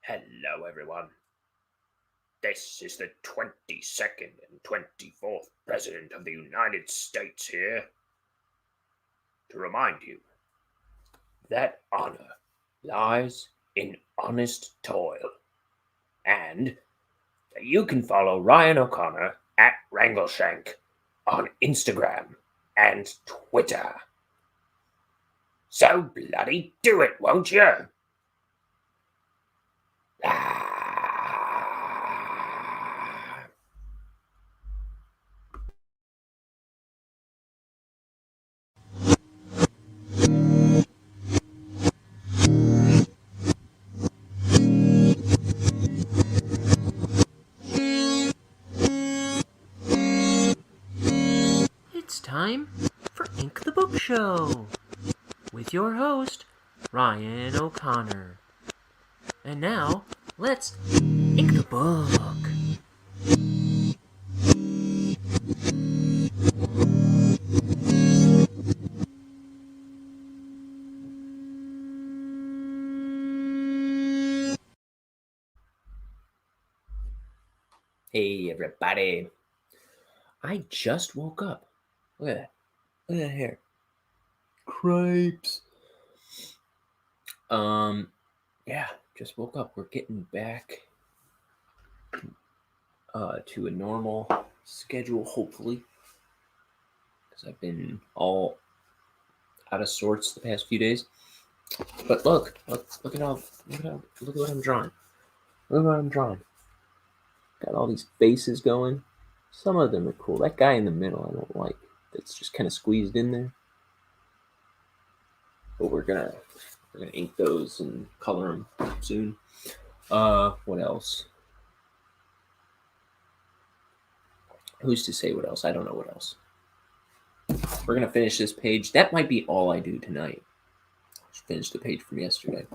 Hello, everyone. This is the 22nd and 24th President of the United States here to remind you that honor lies in honest toil, and that you can follow Ryan O'Connor at Wrangleshank on Instagram and Twitter. So bloody do it, won't you? It's time for Ink the Book Show with your host, Ryan O'Connor. And now, let's ink the book. Hey, everybody. I just woke up. Look at that. Look at that hair. Cripes. Yeah, just woke up. We're getting back to a normal schedule, hopefully, because I've been all out of sorts the past few days. But look at what I'm drawing. Look at what I'm drawing. Got all these faces going. Some of them are cool. That guy in the middle I don't like. That's just kind of squeezed in there. But we're gonna ink those and color them soon. What else? Who's to say what else? I don't know what else. We're gonna finish this page. That might be all I do tonight. Just finish the page from yesterday.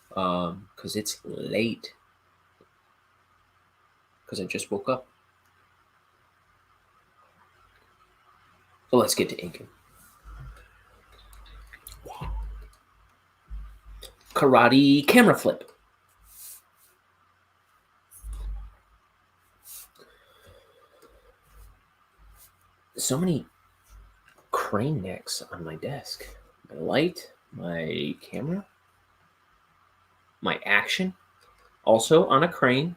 Because it's late. Because I just woke up. So let's get to inking. Karate camera flip. So many crane necks on my desk. My light, my camera, my action, also on a crane.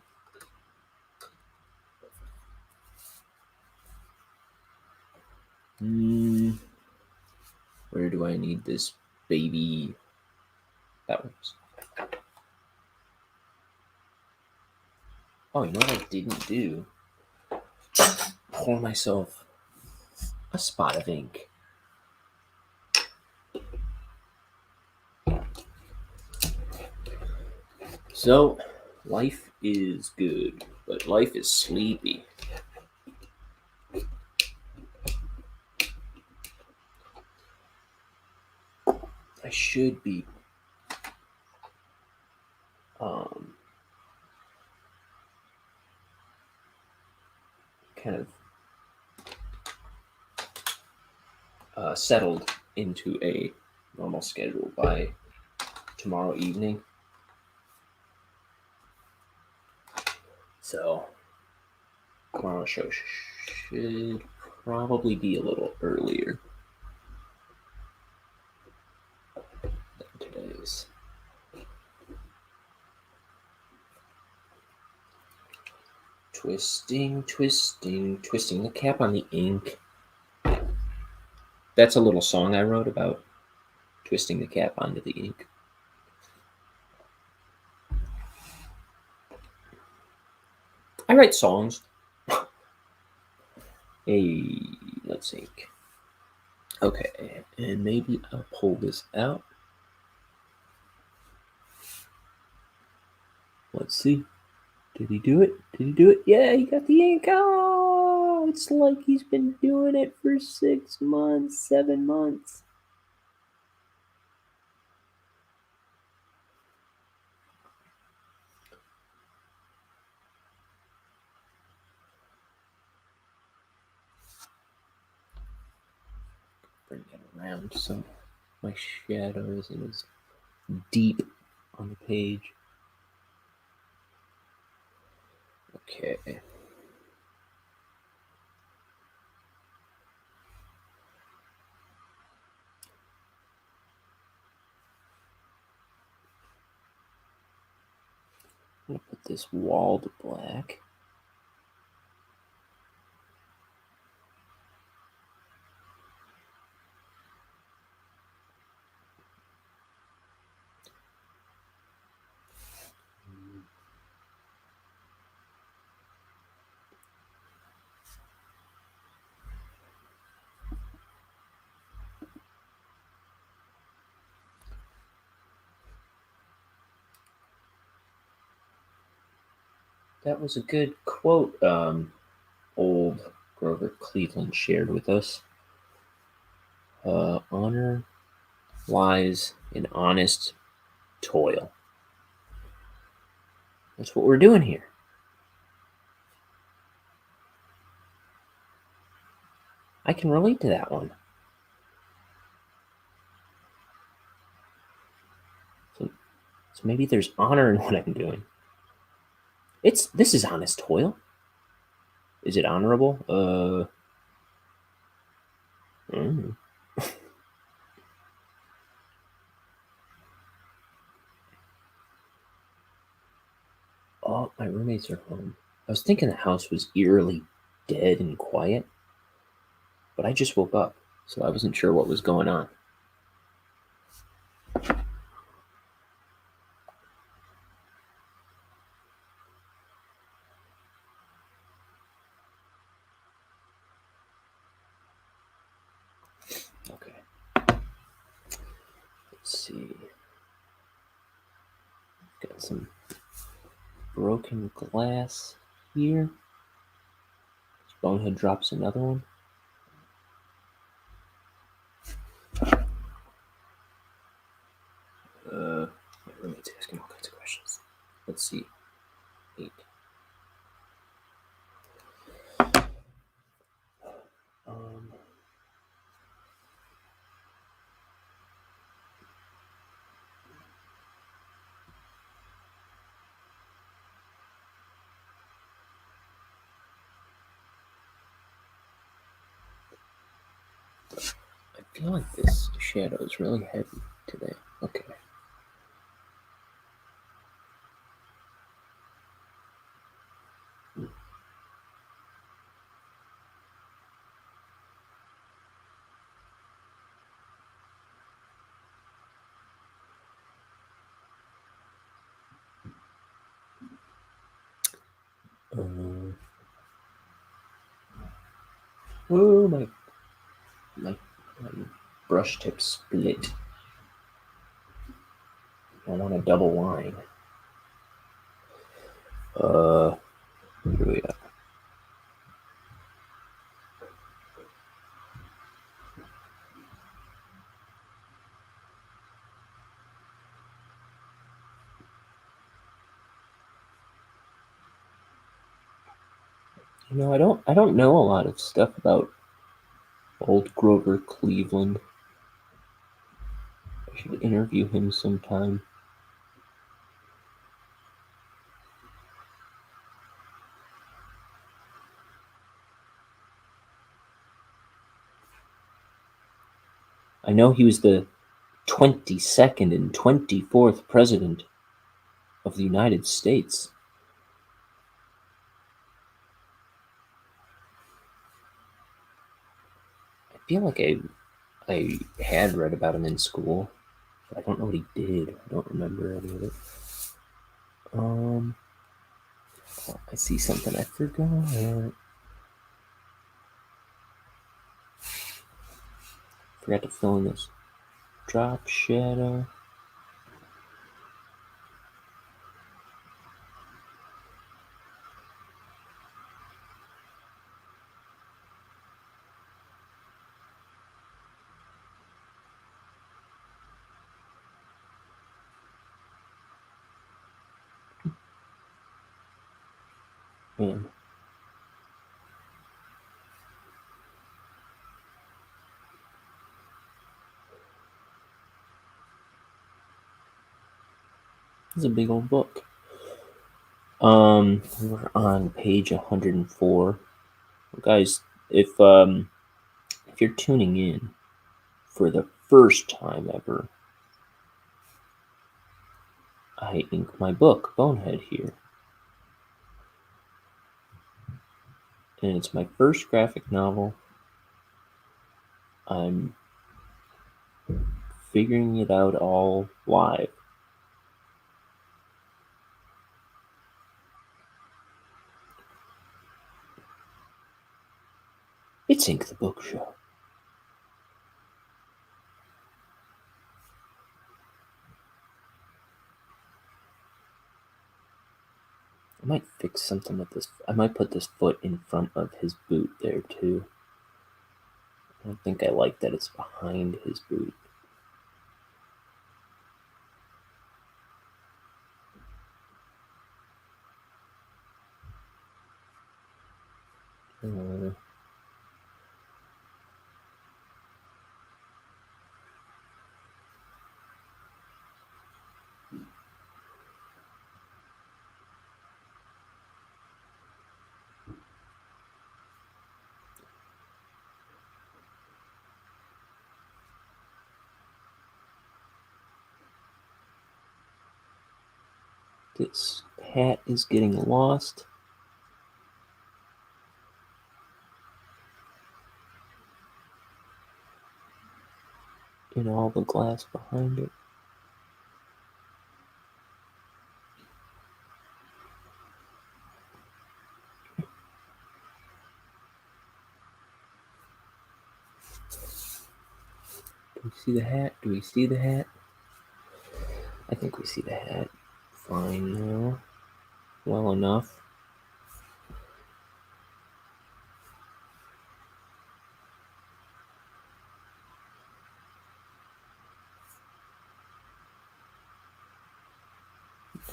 Where do I need this baby? That works. Oh, you know what I didn't do? Pour myself a spot of ink. So, life is good, but life is sleepy. I should be kind of settled into a normal schedule by tomorrow evening. So, tomorrow's show should probably be a little earlier than today's. Twisting the cap on the ink. That's a little song I wrote about twisting the cap onto the ink. I write songs. Hey, let's ink. Okay, and maybe I'll pull this out. Let's see. Did he do it? Yeah, he got the ink. Oh, it's like he's been doing it for 6 months, 7 months. Bring it around so my shadow isn't as deep on the page. Okay. I'm gonna put this wall to black. That was a good quote old Grover Cleveland shared with us. Honor lies in honest toil. That's what we're doing here. I can relate to that one. So maybe there's honor in what I'm doing. This is honest toil. Is it honorable? Oh, my roommates are home. I was thinking the house was eerily dead and quiet, but I just woke up, so I wasn't sure what was going on. Okay. Let's see. Got some broken glass here. Bonehead drops another one. My roommate's asking all kinds of questions. Let's see. 8. I feel like this shadow is really heavy today. Okay. Oh, my brush tip split. I want a double line. Here we go. You know, I don't know a lot of stuff about old Grover Cleveland. I should interview him sometime. I know he was the 22nd and 24th President of the United States. I feel like I had read about him in school, but I don't know what he did. I don't remember any of it. Oh, I see something I forgot. Forgot to fill in this drop shadow. Man. This is a big old book. We're on page 104. Guys, if you're tuning in for the first time ever, I ink my book, Bonehead, here. And it's my first graphic novel. I'm figuring it out all live. It's Ink the Book Show. I might fix something with this. I might put this foot in front of his boot there too. I don't think I like that it's behind his boot. This hat is getting lost. In all the glass behind it. Do we see the hat? Do we see the hat? I think we see the hat. Fine now. Well enough.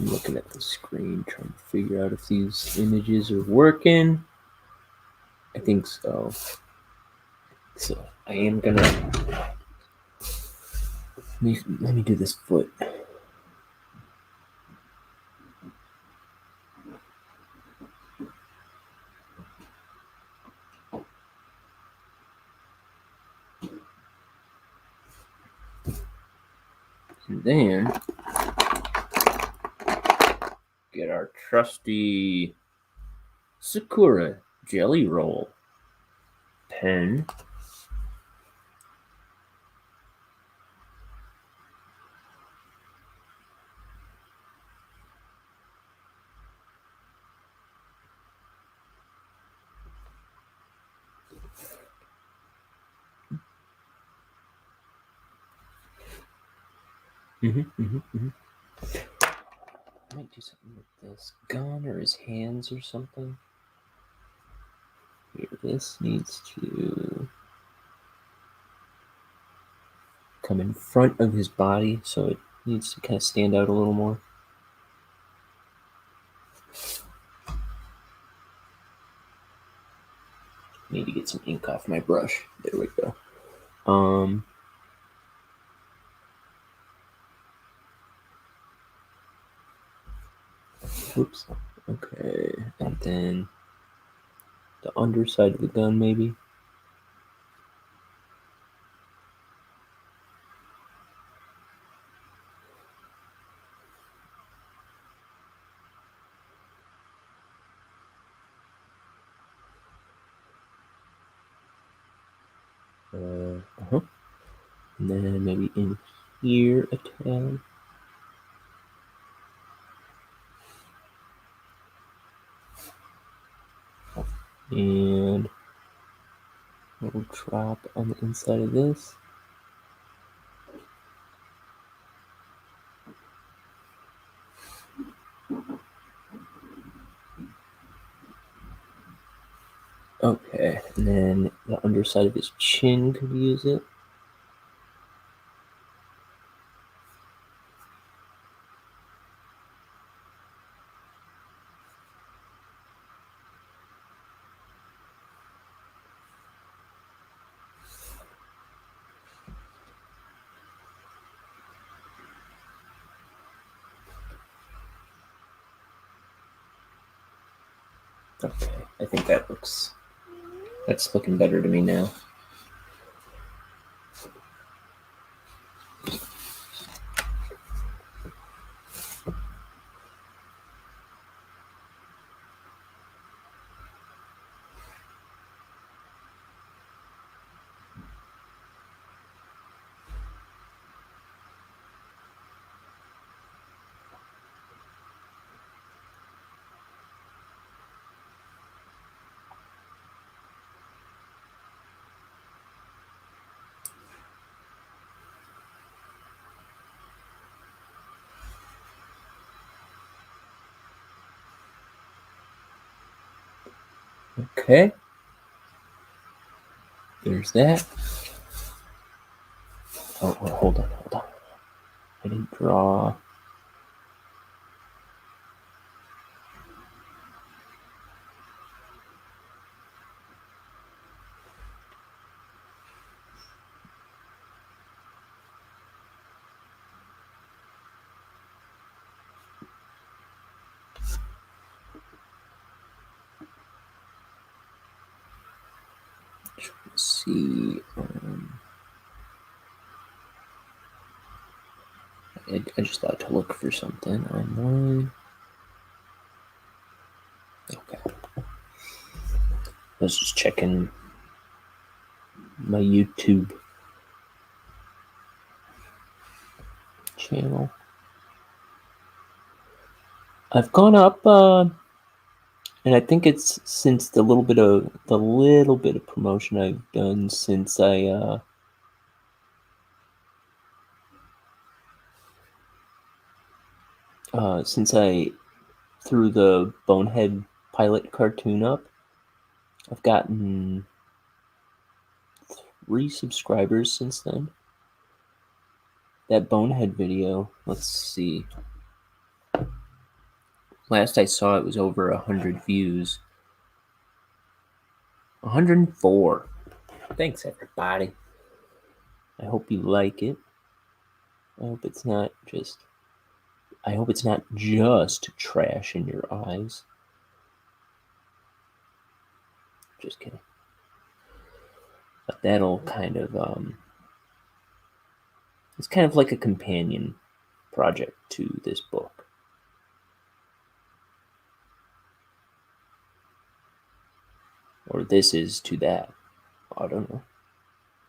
I'm looking at the screen trying to figure out if these images are working. I think so. So I am gonna let me do this foot. And then get our trusty Sakura jelly roll pen. I might do something with this gun or his hands or something. Here, this needs to come in front of his body, so it needs to kind of stand out a little more. Need to get some ink off my brush. There we go. Oops. Okay, and then the underside of the gun, maybe. And then maybe in here a tad. And a little drop on the inside of this. Okay, and then the underside of his chin could use it. Okay, I think that's looking better to me now. Okay. There's that. Oh, hold on. I didn't draw. Let's see. I just thought to look for something online. Okay. I was just checking my YouTube channel. I've gone up, and I think it's since the little bit of promotion I've done since I threw the Bonehead pilot cartoon up. I've gotten 3 subscribers since then. That Bonehead video, let's see. Last I saw it was over 100 views. 104. Thanks, everybody. I hope you like it. I hope it's not just trash in your eyes. Just kidding. But that'll kind of it's kind of like a companion project to this book. Or this is to that. I don't know.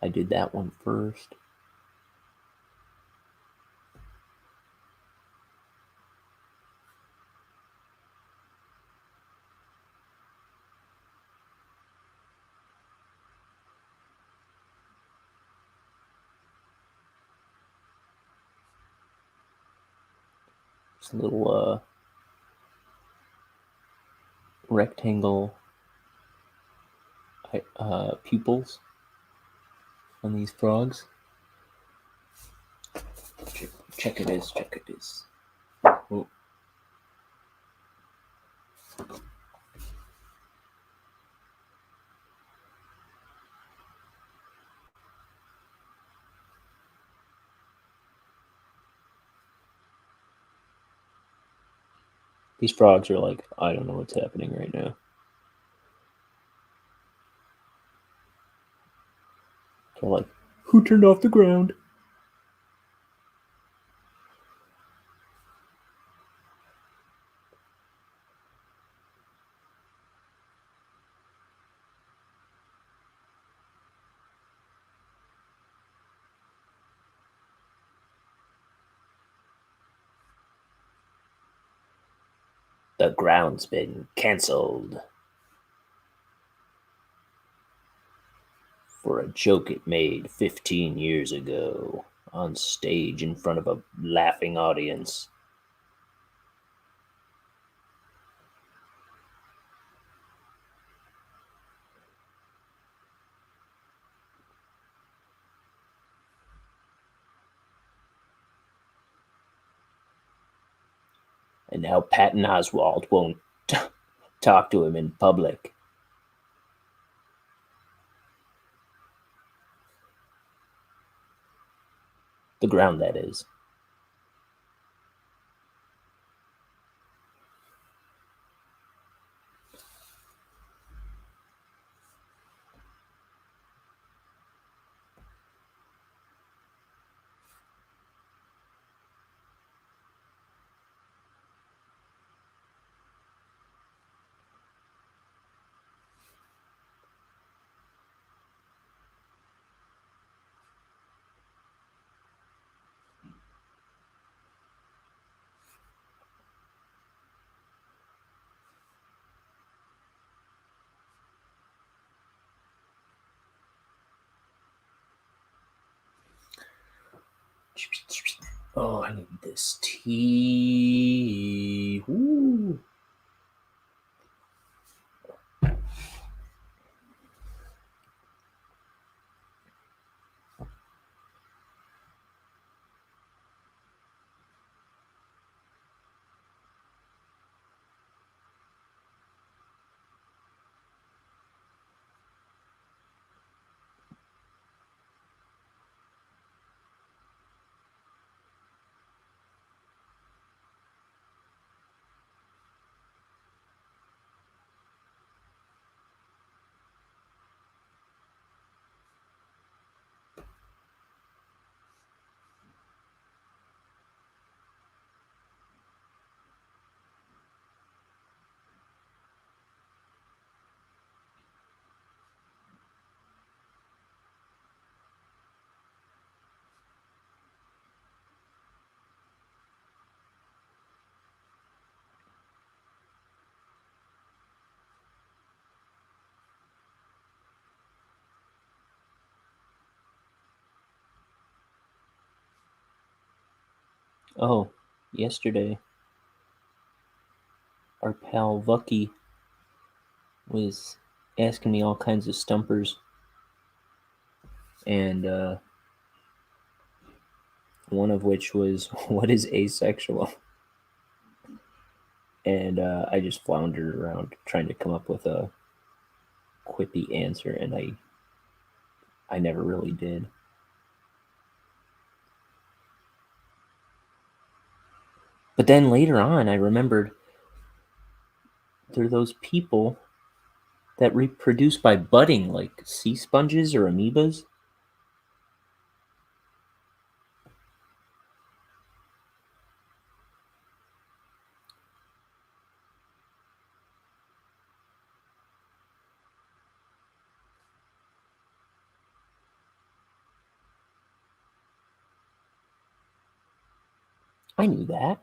I did that one first. Just little rectangle pupils on these frogs. Check it is. Oh. These frogs are like, I don't know what's happening right now. They're like, who turned off the ground? The ground's been cancelled for a joke it made 15 years ago on stage in front of a laughing audience. And now Patton Oswalt won't talk to him in public. The ground, that is. Oh, I need this tea. Woo. Oh, yesterday, our pal Vucky was asking me all kinds of stumpers, and one of which was, what is asexual? And I just floundered around trying to come up with a quippy answer, and I never really did. But then later on, I remembered there are those people that reproduce by budding, like sea sponges or amoebas. I knew that.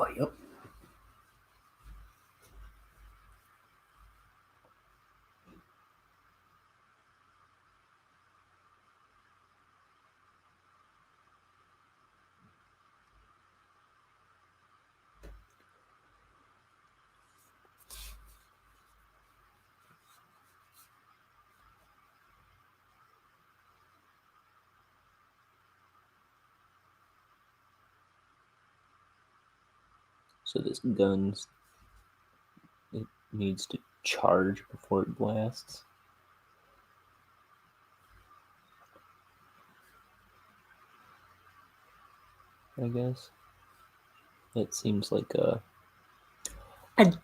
Oh, yep. So this gun, it needs to charge before it blasts. I guess. That seems like a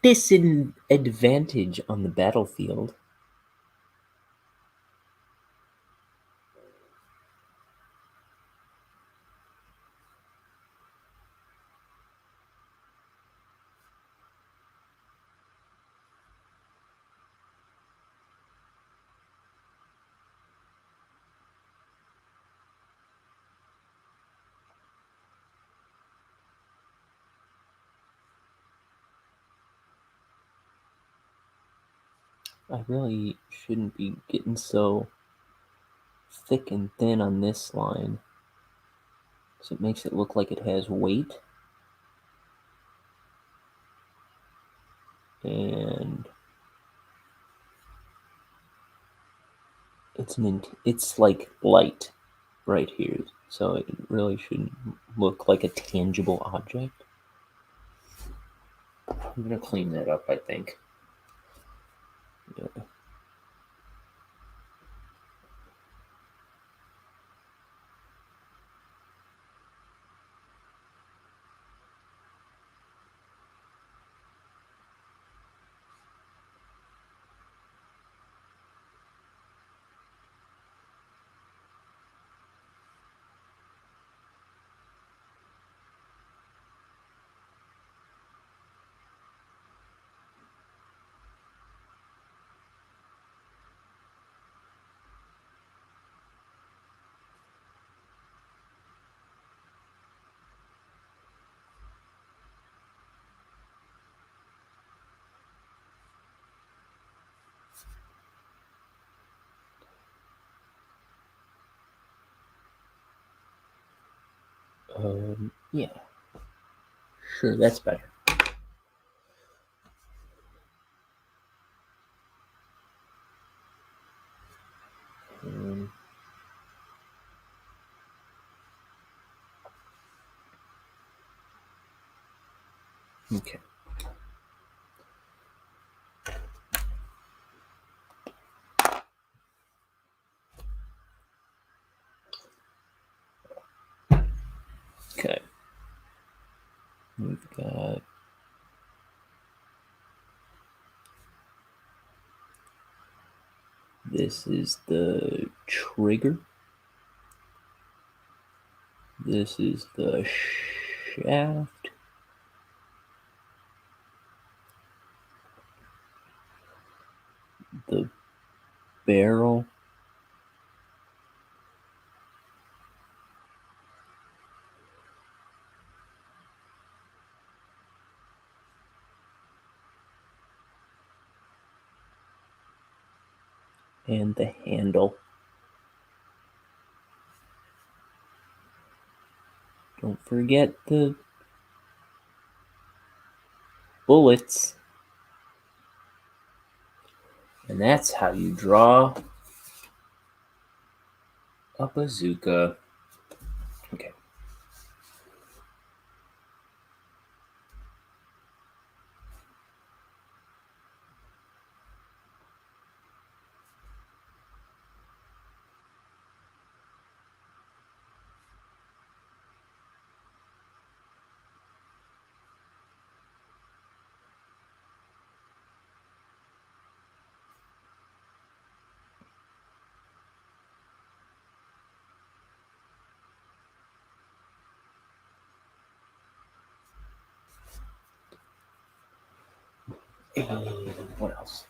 disadvantage on the battlefield. I really shouldn't be getting so thick and thin on this line, because it makes it look like it has weight. And it's like light right here, so it really shouldn't look like a tangible object. I'm gonna clean that up, I think. Yeah. Yeah. Sure, that's better. Okay. Okay. We've got this is the trigger. This is the shaft. The barrel. And the handle. Don't forget the bullets. And that's how you draw a bazooka. Okay. What else?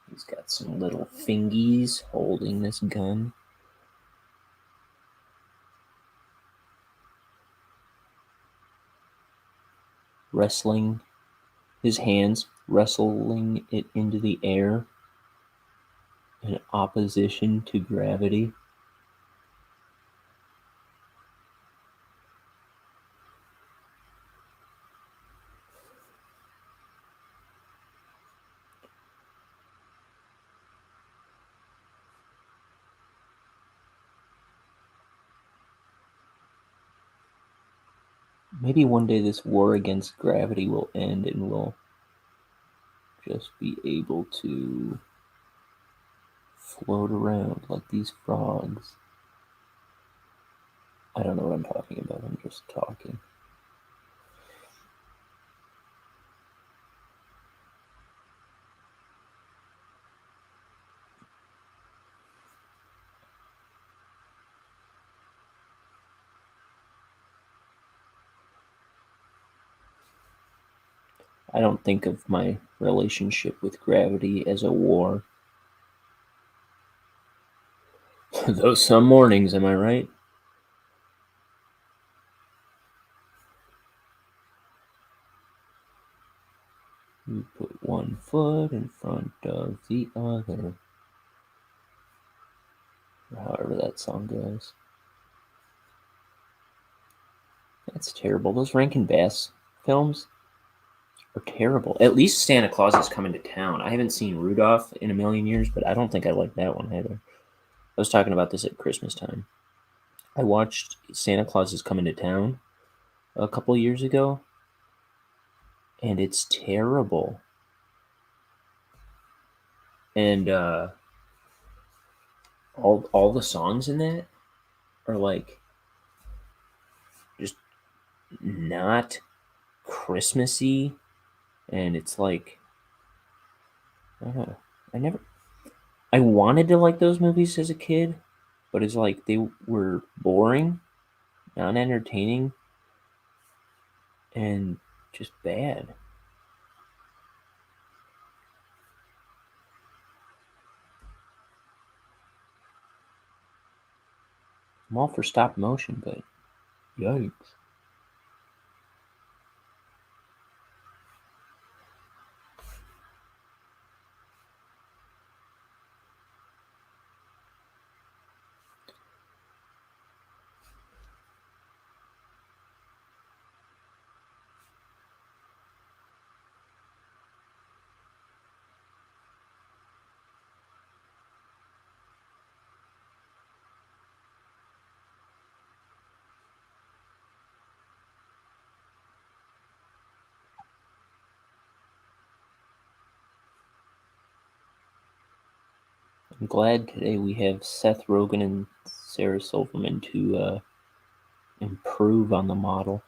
He's got some little fingies holding this gun. Wrestling his hands, wrestling it into the air in opposition to gravity. Maybe one day this war against gravity will end and we'll just be able to float around like these frogs. I don't know what I'm talking about. I'm just talking. I don't think of my relationship with gravity as a war. Though some mornings, am I right? You put one foot in front of the other. Or however that song goes. That's terrible. Those Rankin Bass films are terrible. At least Santa Claus is Coming to Town. I haven't seen Rudolph in a million years, but I don't think I like that one either. I was talking about this at Christmas time. I watched Santa Claus is Coming to Town a couple years ago, and it's terrible. And all the songs in that are like just not Christmassy, and it's like I don't know. I wanted to like those movies as a kid, but it's like they were boring, non entertaining, and just bad. I'm all for stop motion, but yikes. I'm glad today we have Seth Rogen and Sarah Silverman to improve on the model.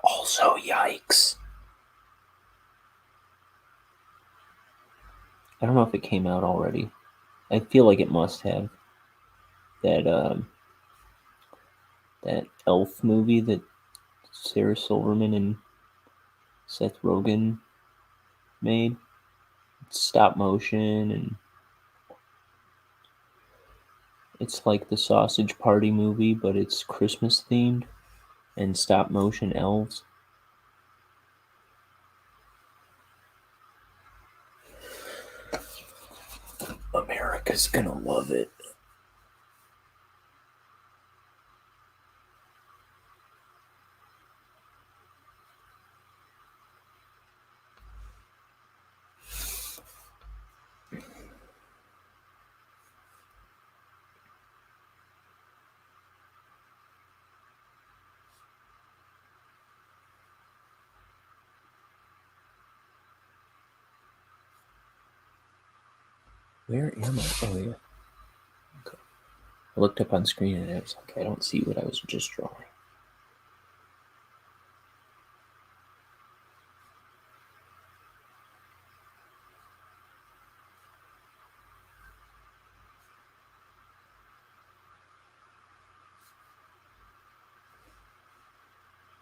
Also, yikes. I don't know if it came out already. I feel like it must have. That Elf movie that Sarah Silverman and Seth Rogen made. It's stop motion, and it's like the Sausage Party movie, but it's Christmas themed and stop motion elves. America's gonna love it. Where am I? Oh, yeah. Okay. I looked up on screen and I was like, I don't see what I was just drawing.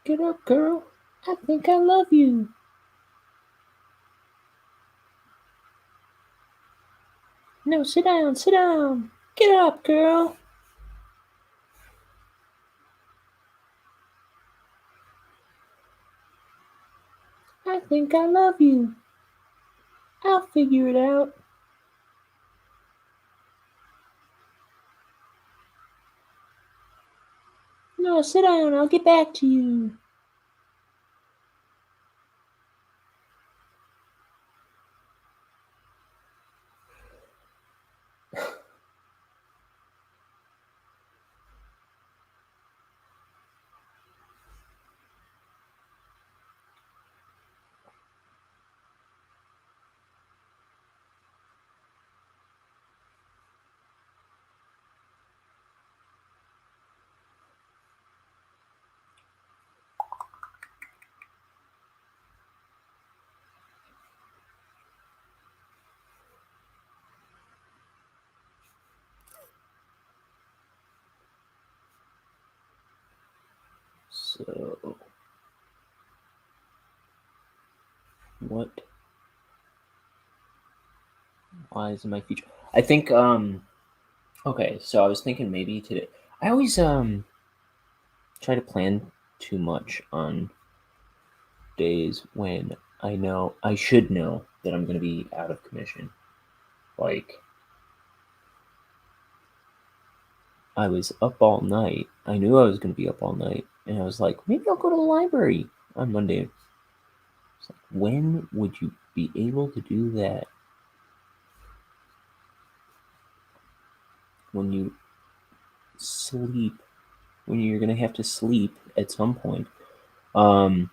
Get up, girl. I think I love you. No, sit down, sit down. Get up, girl. I think I love you. I'll figure it out. No, sit down. I'll get back to you. So, what lies in my future? I think, okay, so I was thinking maybe today. I always, try to plan too much on days when I should know that I'm going to be out of commission. Like, I was up all night. I knew I was going to be up all night. And I was like, maybe I'll go to the library on Monday. It's like, when would you be able to do that? When you sleep. When you're going to have to sleep at some point. So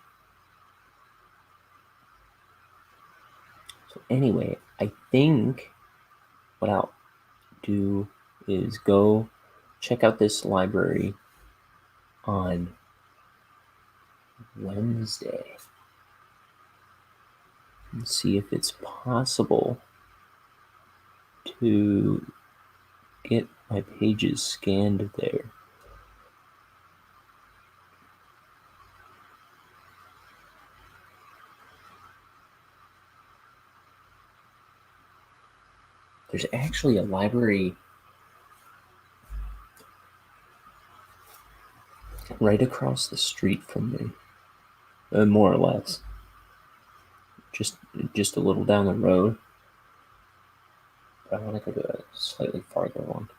anyway, I think what I'll do is go check out this library on Wednesday and see if it's possible to get my pages scanned there. There's actually a library right across the street from me, more or less. Just a little down the road. But I want to go to a slightly farther one.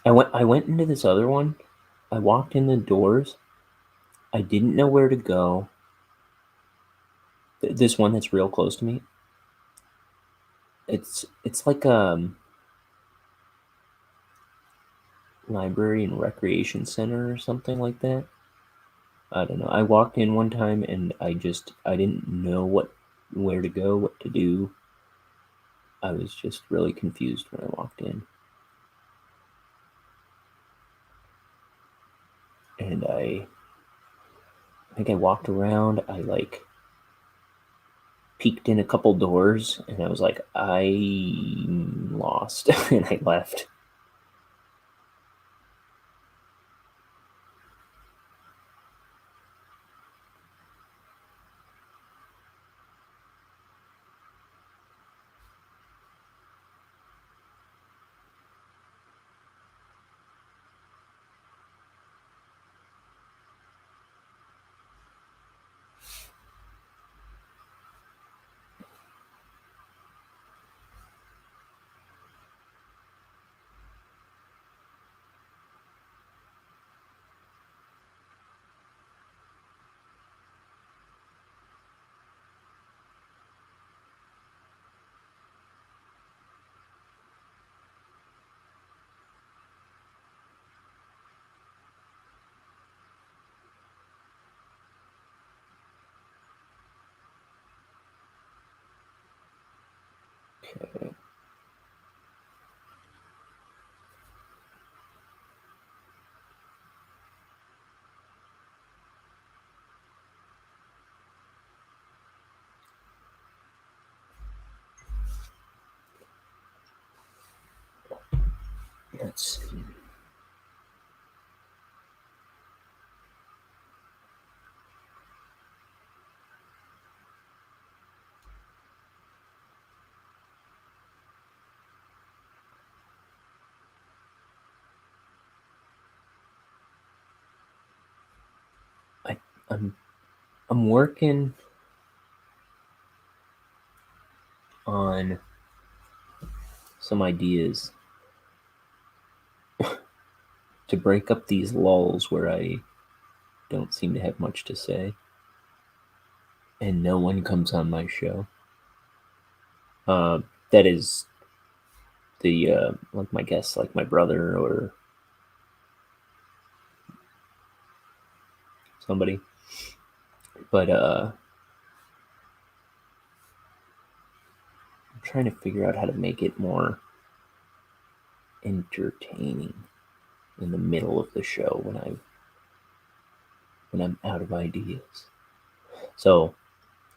I went into this other one. I walked in the doors. I didn't know where to go. This one that's real close to me. It's like library and recreation center or something like that. I don't know. I walked in one time and I didn't know where to go, what to do. I was just really confused when I walked in. And I think I walked around, I peeked in a couple doors and I was like, I'm lost. And I left. Okay. Let's see. I'm working on some ideas to break up these lulls where I don't seem to have much to say and no one comes on my show. That is the like my guests, like my brother or somebody. But I'm trying to figure out how to make it more entertaining in the middle of the show when I'm out of ideas. So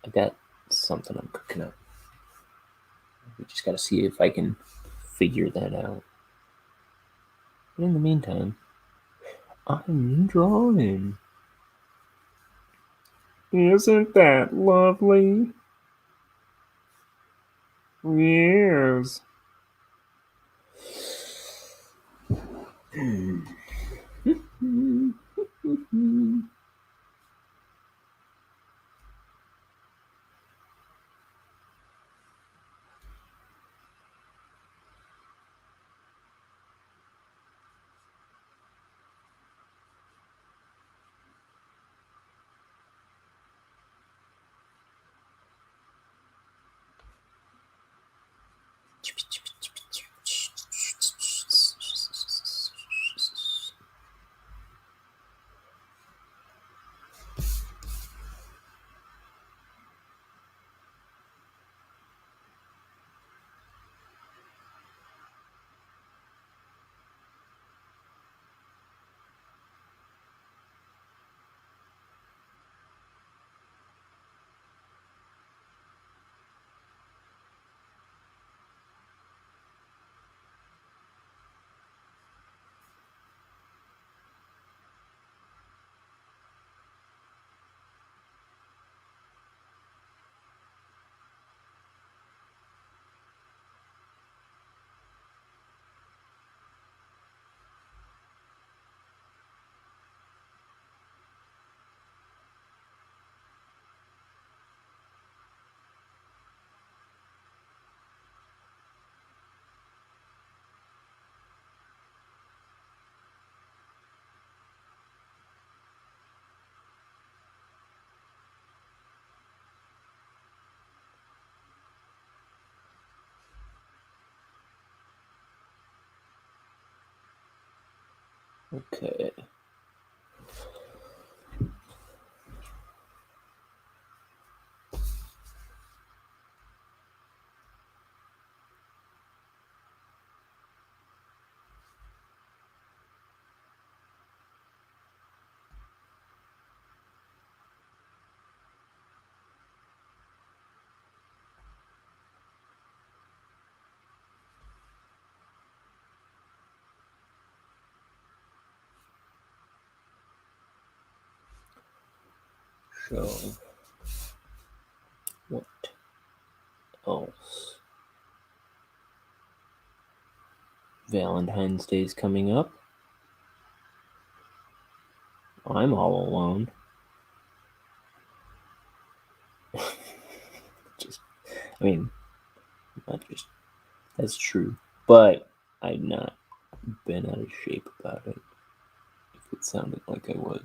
I've got something I'm cooking up. We just gotta see if I can figure that out. But in the meantime, I'm drawing. Isn't that lovely? Yes. Okay. So, what else? Valentine's Day's coming up. I'm all alone. Not just, that's true. But I've not been out of shape about it, if it sounded like I was.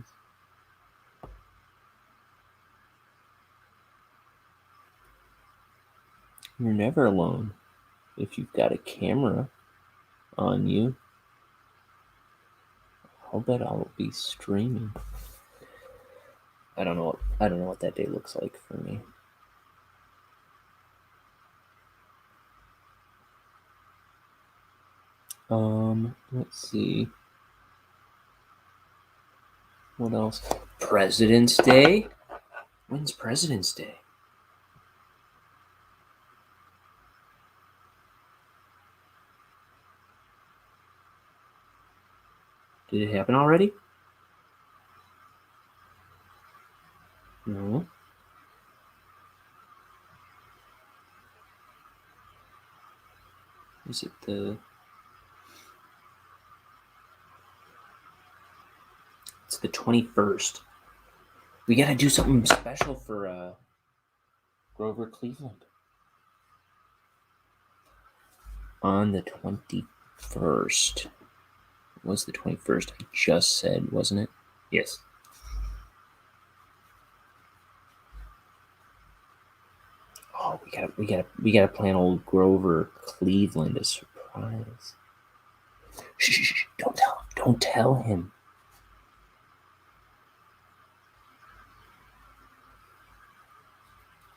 You're never alone if you've got a camera on you. I'll bet I'll be streaming. I don't know what that day looks like for me. Let's see. What else? President's Day? When's President's Day? Did it happen already? No. Is it It's the 21st. We gotta do something special for Grover Cleveland. On the 21st. It was the 21st I just said, wasn't it? Yes. Oh, we gotta plan old Grover Cleveland a surprise. Shh, don't tell him.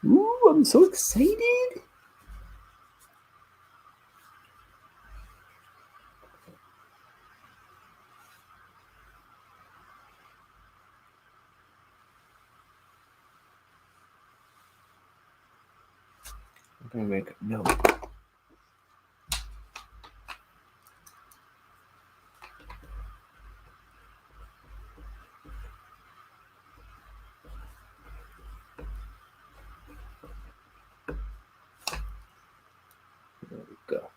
Ooh, I'm so excited. I'm gonna make a note. There we go.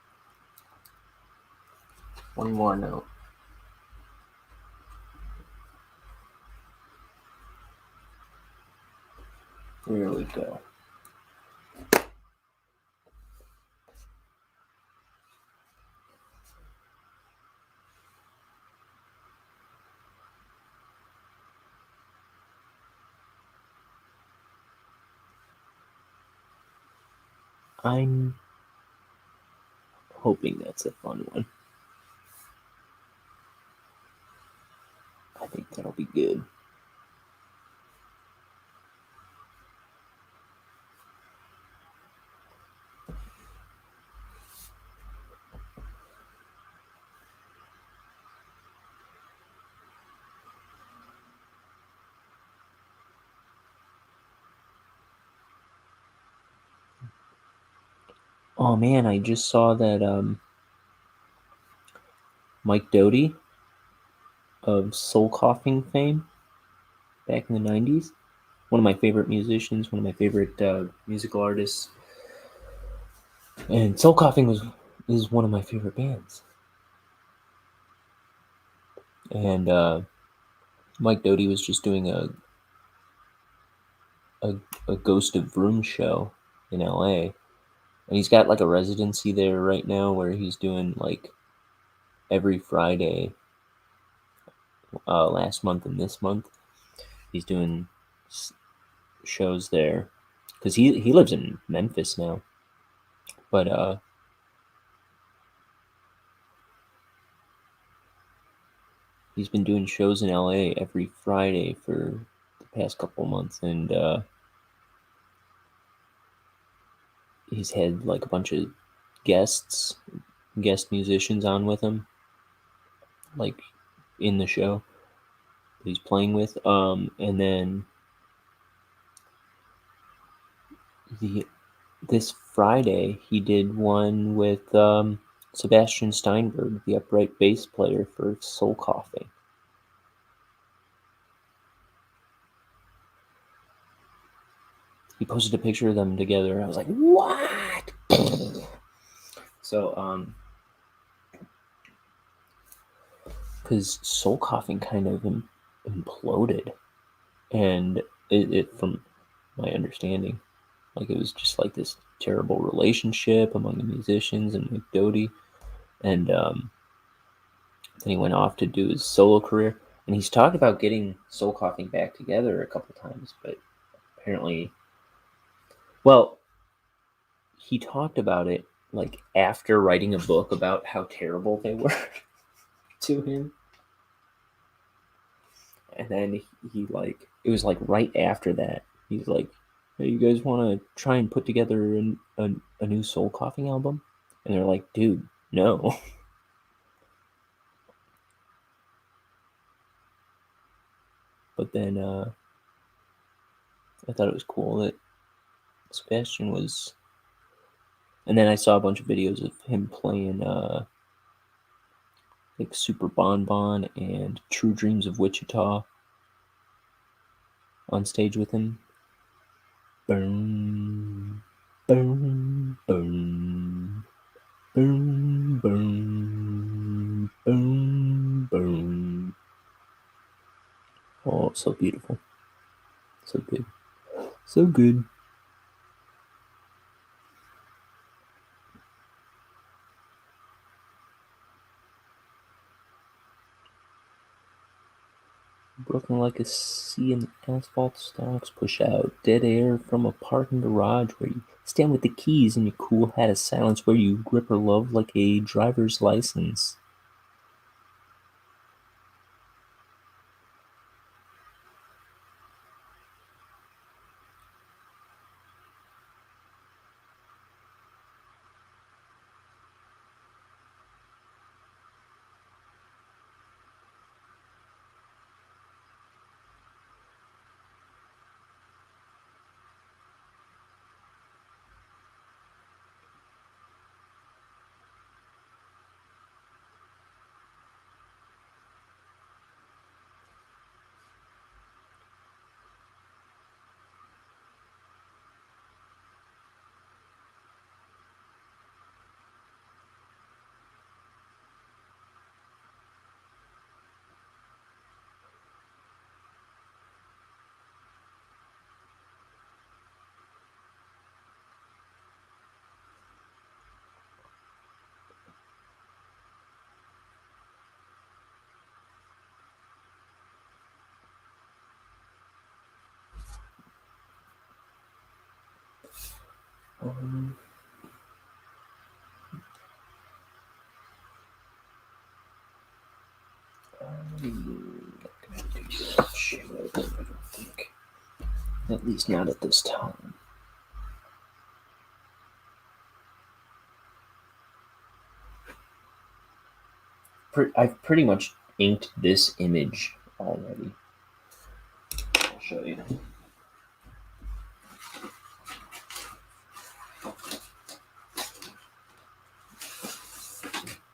One more note. There we go. hoping that's a fun one. I think that'll be good. Oh man, I just saw that Mike Doty of Soul Coughing fame back in the 90s. One of my favorite musicians, one of my favorite musical artists. And Soul Coughing is one of my favorite bands. And Mike Doty was just doing a Ghost of Vroom show in LA. And he's got like a residency there right now where he's doing like every Friday last month and this month. He's doing shows there because he lives in Memphis now. But he's been doing shows in LA every Friday for the past couple months, and he's had like a bunch of guest musicians on with him, like in the show that he's playing with. And then this Friday he did one with Sebastian Steinberg, the upright bass player for Soul Coughing. He posted a picture of them together. I was like, what? So, because Soul Coughing kind of imploded, and it, from my understanding, like it was just like this terrible relationship among the musicians and Mike Doty, and then he went off to do his solo career, and he's talked about getting Soul Coughing back together a couple times, but apparently, well, he talked about it like after writing a book about how terrible they were to him. And then he like, it was like right after that, he's like, hey, you guys want to try and put together a new Soul Coughing album? And they're like, dude, no. But then I thought it was cool that Sebastian was, and then I saw a bunch of videos of him playing like Super Bon Bon and True Dreams of Wichita on stage with him. Boom, boom, boom, boom, boom, boom, boom. Oh, so beautiful. So good. So good. Broken like a sea in asphalt stalks, push out dead air from a parking garage where you stand with the keys in your cool hat of silence, where you grip her love like a driver's license. Not gonna do shit, I don't think. At least not at this time. I've pretty much inked this image already. I'll show you.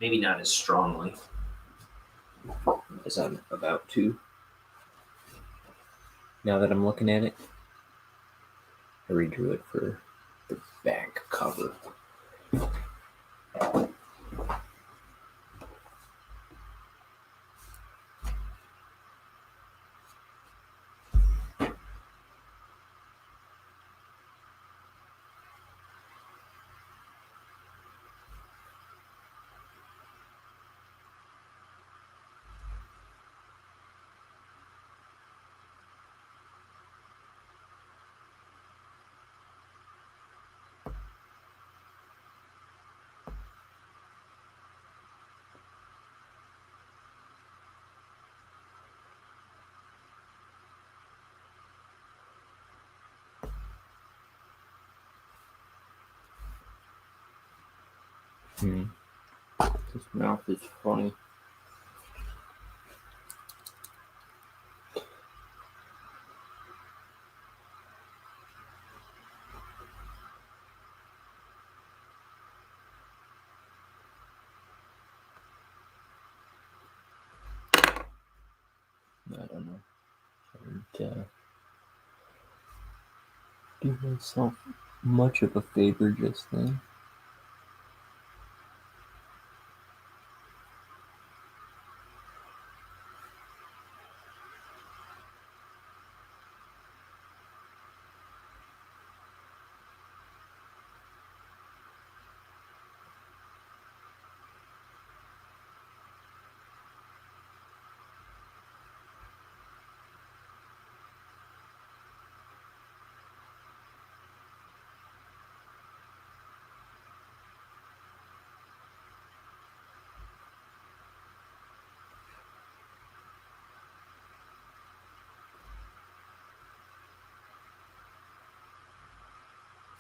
Maybe not as strongly as I'm about to. Now that I'm looking at it, I redrew it for the back cover. His mouth is funny. I don't know. I didn't do myself much of a favor just then.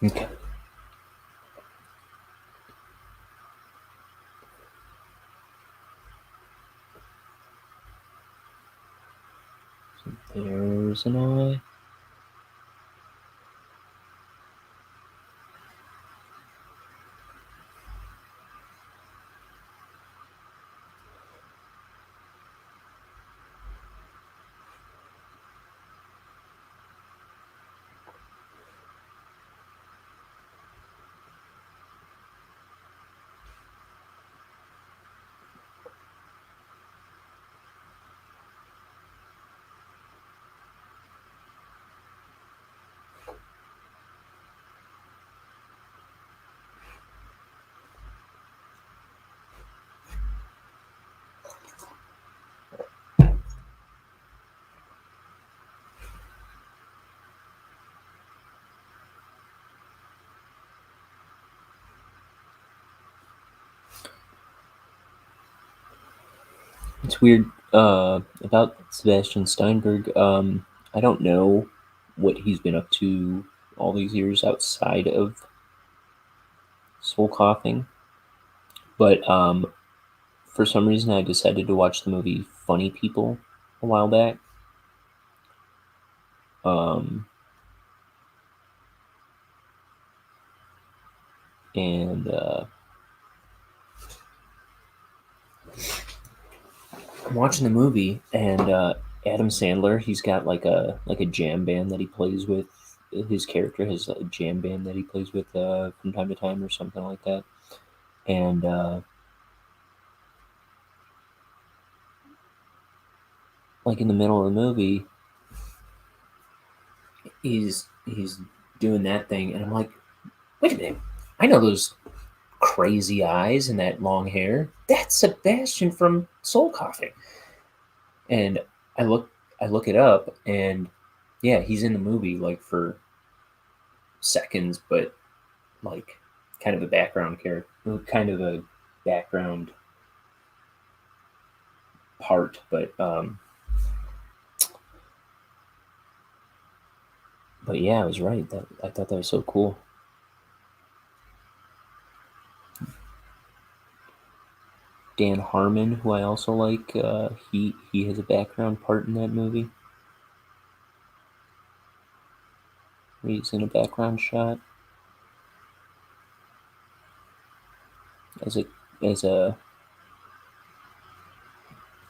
Okay. So there's an eye. It's weird about Sebastian Steinberg. I don't know what he's been up to all these years outside of Soul Coughing, but for some reason I decided to watch the movie Funny People a while back. And I'm watching the movie, and Adam Sandler, he's got like a jam band that he plays with. His character has a jam band that he plays with from time to time, or something like that. And like in the middle of the movie, he's doing that thing, and I'm like, wait a minute, I know those crazy eyes and that long hair. That's Sebastian from Soul Coughing. And I look it up, and yeah, he's in the movie like for seconds, but like kind of a background character, kind of a background part, but yeah, I was right. I thought that was so cool. Dan Harmon, who I also like, he has a background part in that movie. He's in a background shot as a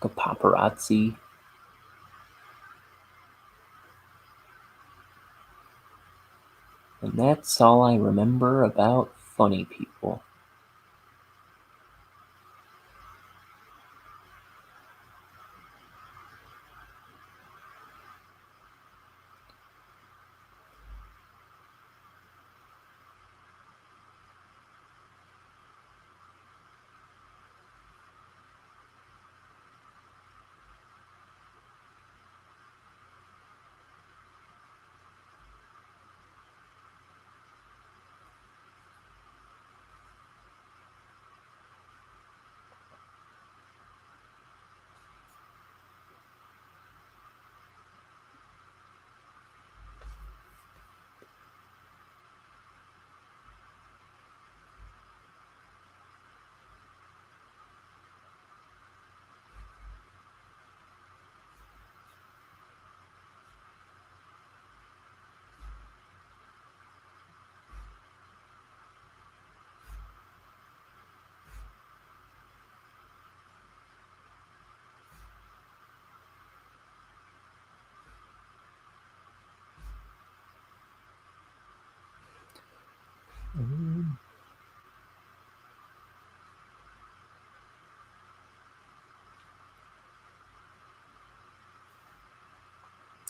paparazzi. And that's all I remember about funny people.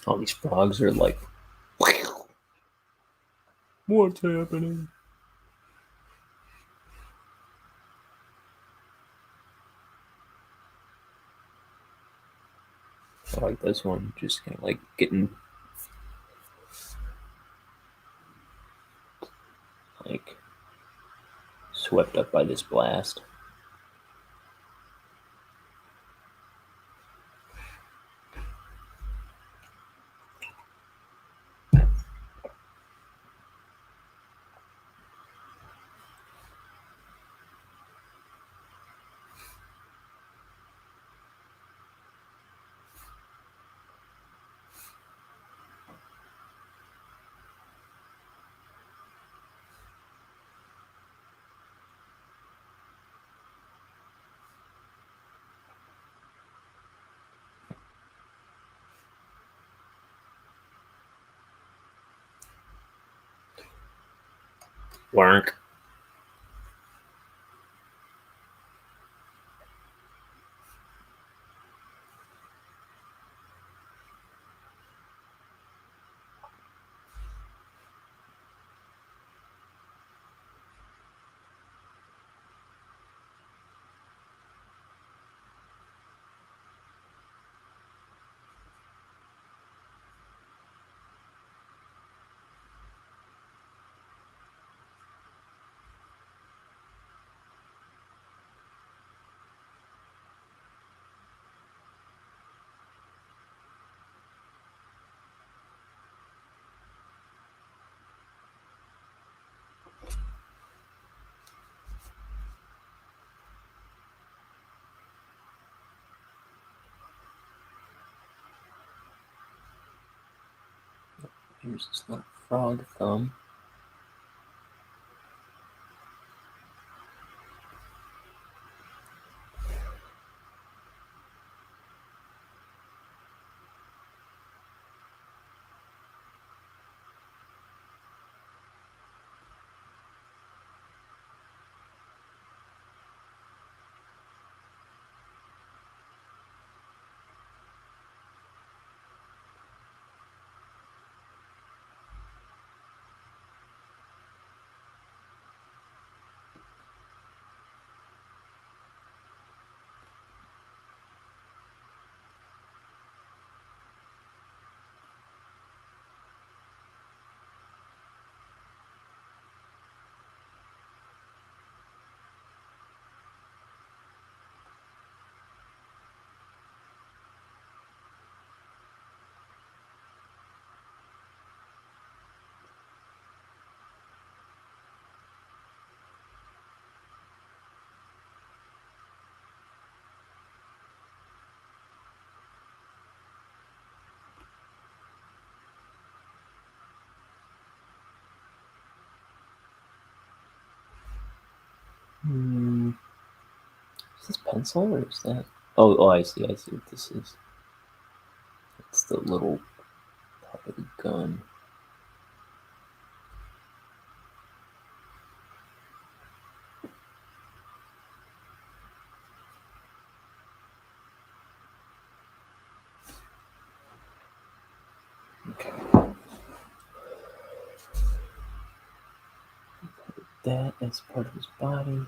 All these frogs are like, what's happening? I like this one, just kind of like getting like swept up by this blast. Work. Here's this little frog thumb. Is this pencil or is that? Oh, I see what this is. It's the little part of the gun. Okay. That as part of his body.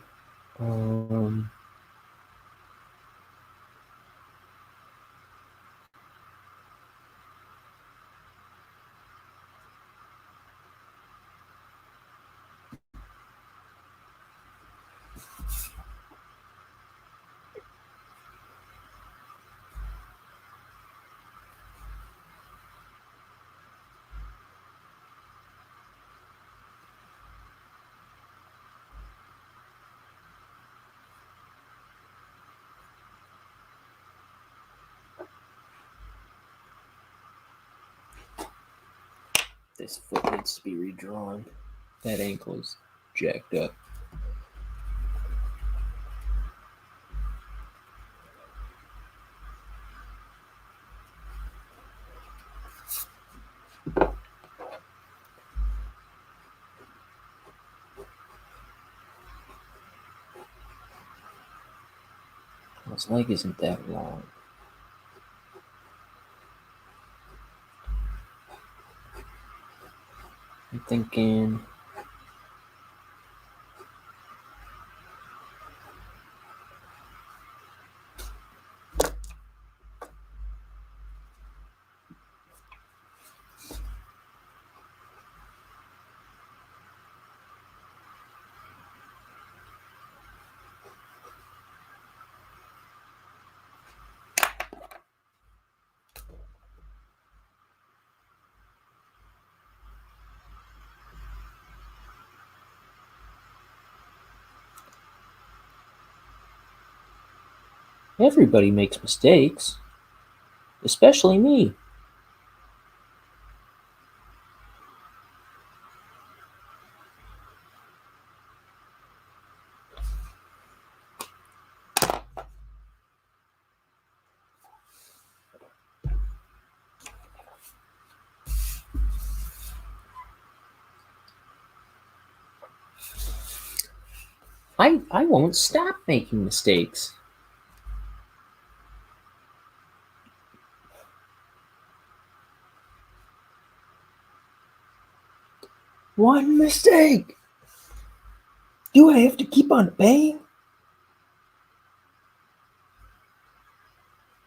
This foot needs to be redrawn. That ankle is jacked up. His leg isn't that long. I'm thinking everybody makes mistakes, especially me. I won't stop making mistakes. One mistake. Do I have to keep on paying?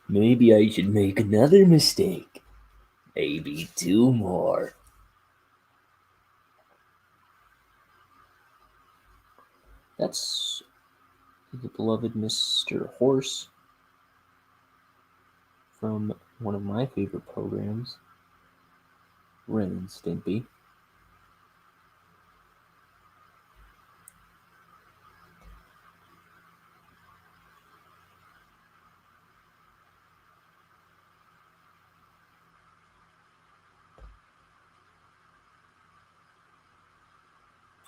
Maybe I should make another mistake. Maybe two more. That's the beloved Mr. Horse from one of my favorite programs, Ren and Stimpy.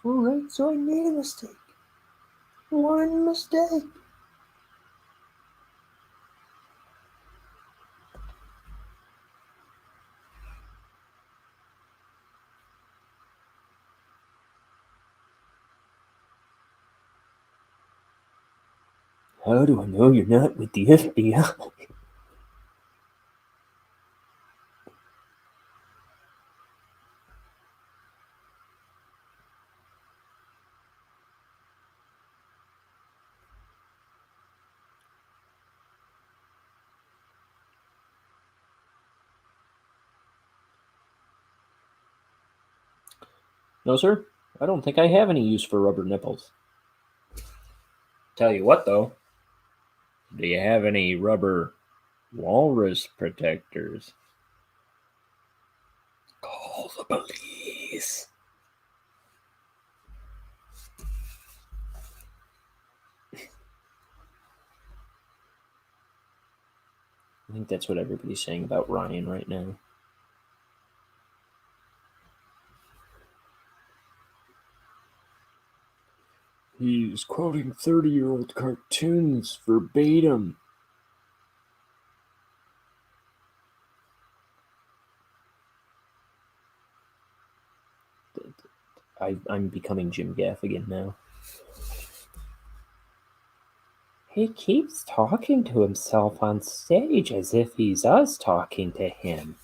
Alright, so I made a mistake. One mistake. How do I know you're not with the FBI? No, sir. I don't think I have any use for rubber nipples. Tell you what, though. Do you have any rubber walrus protectors? Call the police. I think that's what everybody's saying about Ryan right now. He's quoting 30-year-old cartoons verbatim. I'm becoming Jim Gaffigan now. He keeps talking to himself on stage as if he's us talking to him.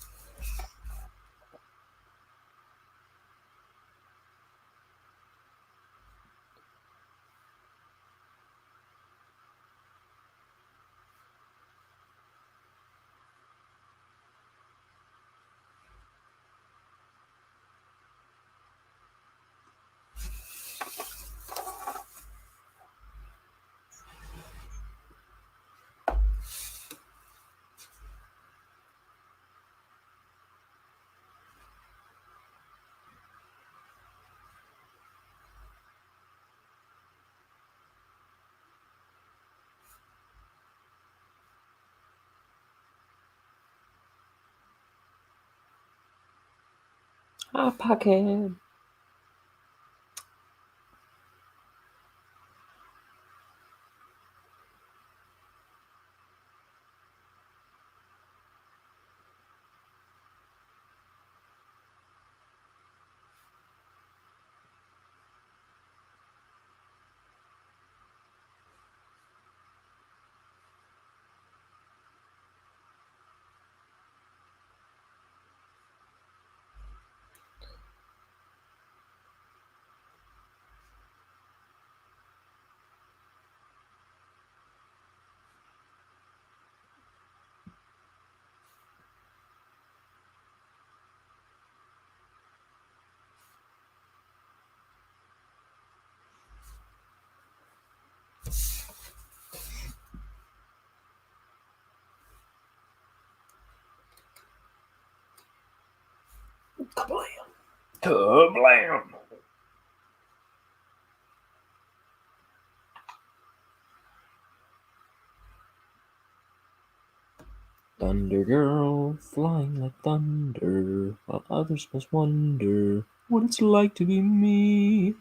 Pocket. Kablam! Kablam! Thunder girl, flying like thunder, while others must wonder what it's like to be me.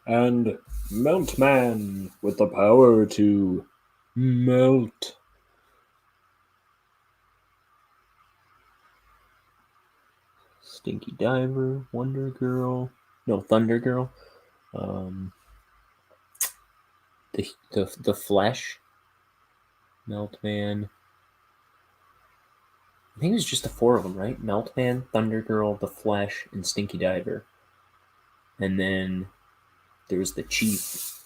And Melt Man with the power to melt. Stinky Diver, Wonder Girl, no, Thunder Girl, the Flesh, Meltman. I think it was just the four of them, right? Meltman, Thunder Girl, the Flesh, and Stinky Diver. And then there was the Chief.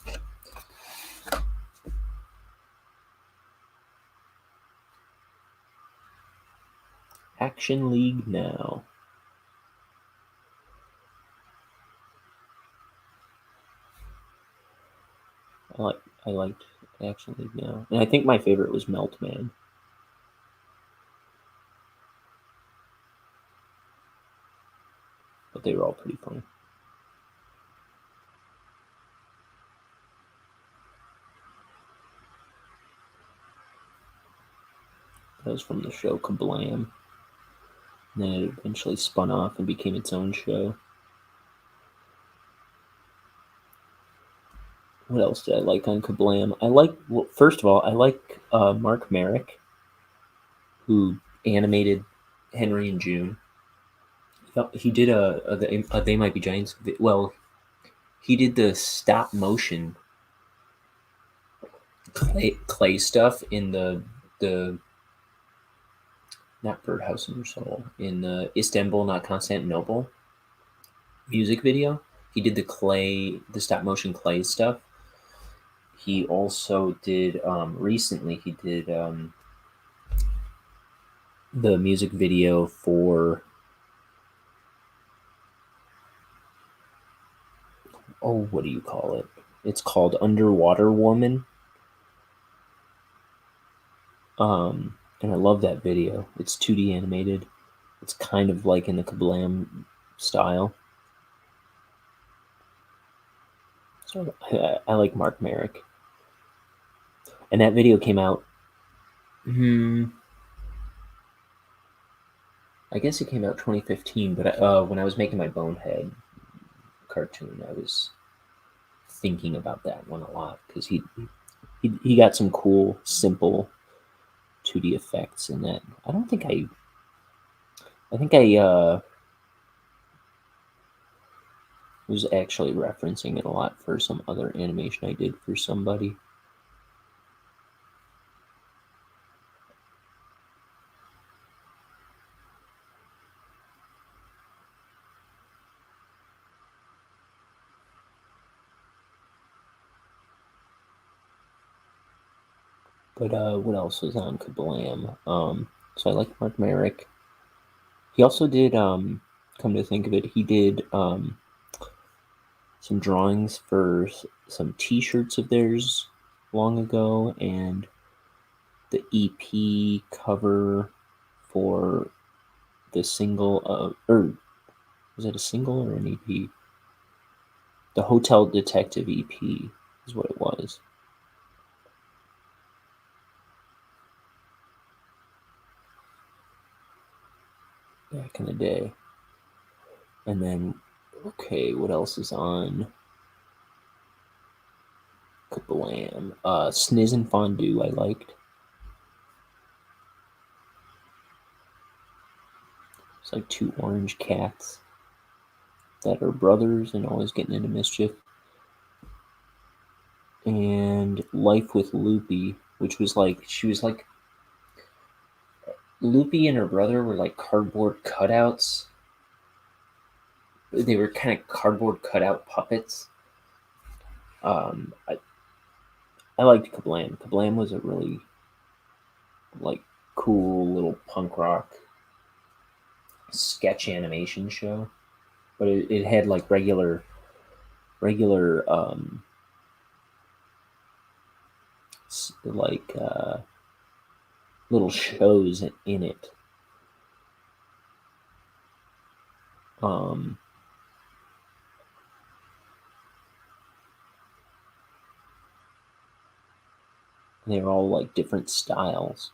Action League now. I liked Action League now, and I think my favorite was Meltman. But they were all pretty funny. That was from the show Kablam. And then it eventually spun off and became its own show. What else did I like on Kablam? First of all, I like Mark Merrick, who animated Henry and June. He did a They Might Be Giants. Well, he did the stop motion clay stuff in the not Birdhouse in Your Soul, in the Istanbul, not Constantinople music video. He did the stop motion clay stuff. He also did recently. He did the music video for what do you call it? It's called Underwater Woman. And I love that video. It's 2D animated. It's kind of like in the Kablam style. So I like Mark Merrick. And that video came out I guess it came out 2015, but when I was making my Bonehead cartoon, I was thinking about that one a lot because he got some cool, simple 2D effects in that. I think I was actually referencing it a lot for some other animation I did for somebody. But what else was on Kablam? So I like Mark Merrick. He also did, come to think of it, he did some drawings for some T-shirts of theirs long ago, and the EP cover for the single or was it a single or an EP? The Hotel Detective EP is what it was. Back in the day. And then, okay, what else is on Kablam? Sniz and Fondue I liked. It's like two orange cats that are brothers and always getting into mischief. And Life with Loopy, which was like, she was like, Loopy and her brother were like cardboard cutouts. They were kind of cardboard cutout puppets. I liked Kablam. Kablam was a really like cool little punk rock sketch animation show, but it had like regular like little shows in it. Um, they were all like different styles.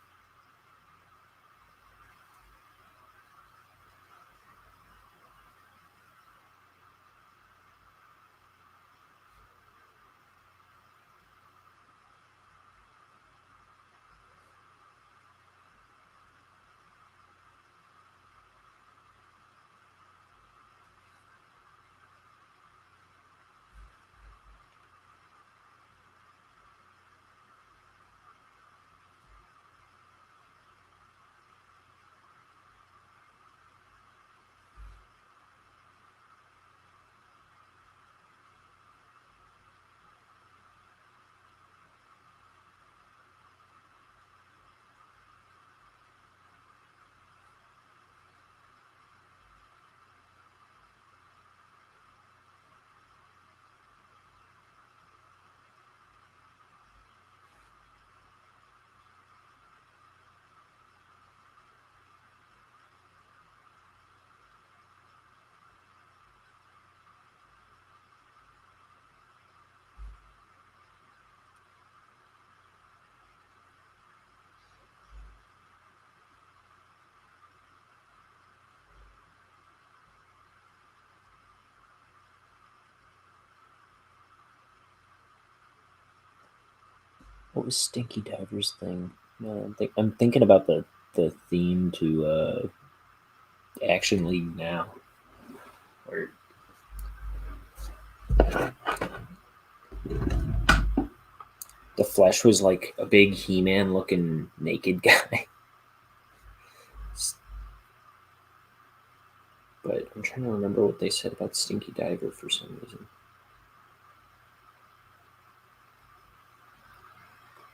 What was Stinky Diver's thing? No, I'm thinking about the theme to Action League Now, where the Flash was like a big He-Man looking naked guy. But I'm trying to remember what they said about Stinky Diver for some reason.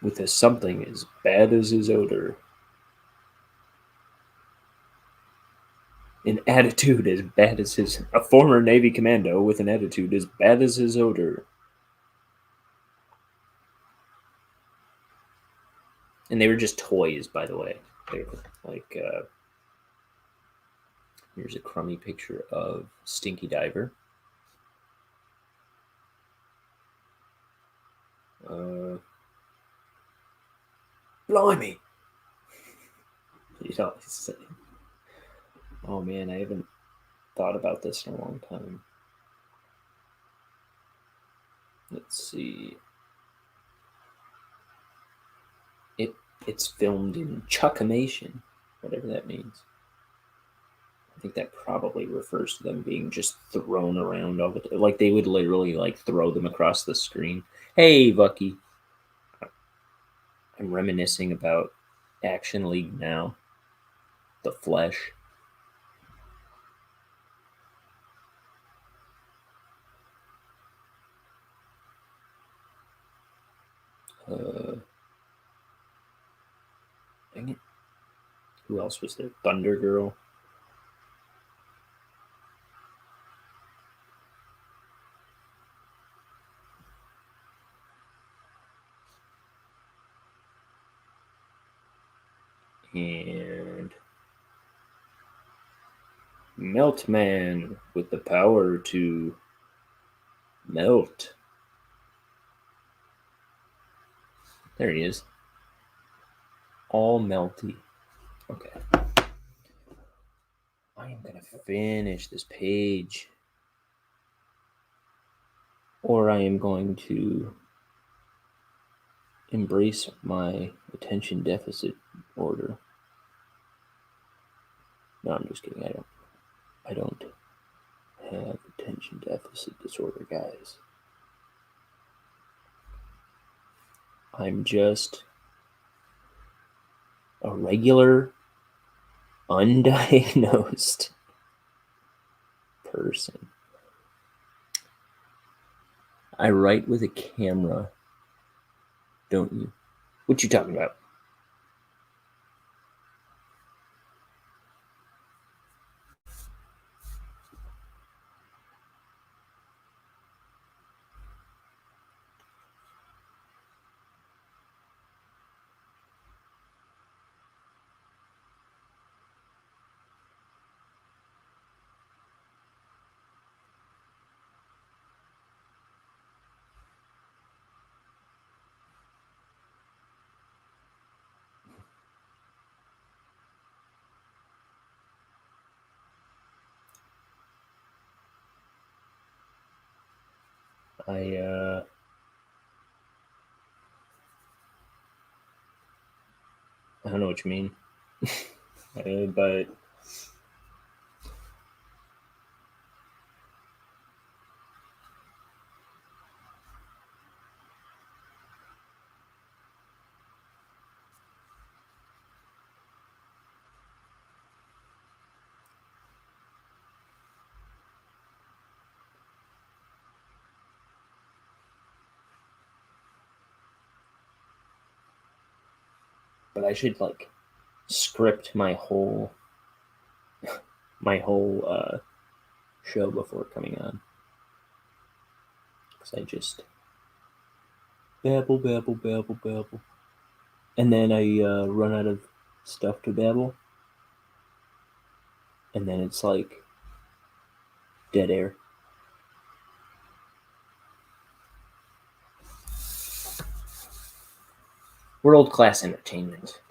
With a something as bad as his odor. An attitude as bad as his... A former Navy commando with an attitude as bad as his odor. And they were just toys, by the way. They were like... here's a crummy picture of Stinky Diver. Blimey! You know, Oh man, I haven't thought about this in a long time. Let's see. It's filmed in Chuckimation, whatever that means. I think that probably refers to them being just thrown around all the time. Like they would literally like throw them across the screen. Hey, Bucky. I'm reminiscing about Action League now. The Flesh. Dang it. Who else was there? Thunder Girl. And Meltman with the power to melt. There he is. All melty. Okay. I am going to finish this page. Or I am going to embrace my attention deficit order. No, I'm just kidding. I don't have attention deficit disorder, guys. I'm just a regular, undiagnosed person. I write with a camera, don't you? What you talking about? I don't know what you mean. But I should like script my whole show before coming on, because I just babble, and then I run out of stuff to babble, and then it's like dead air. World-class entertainment.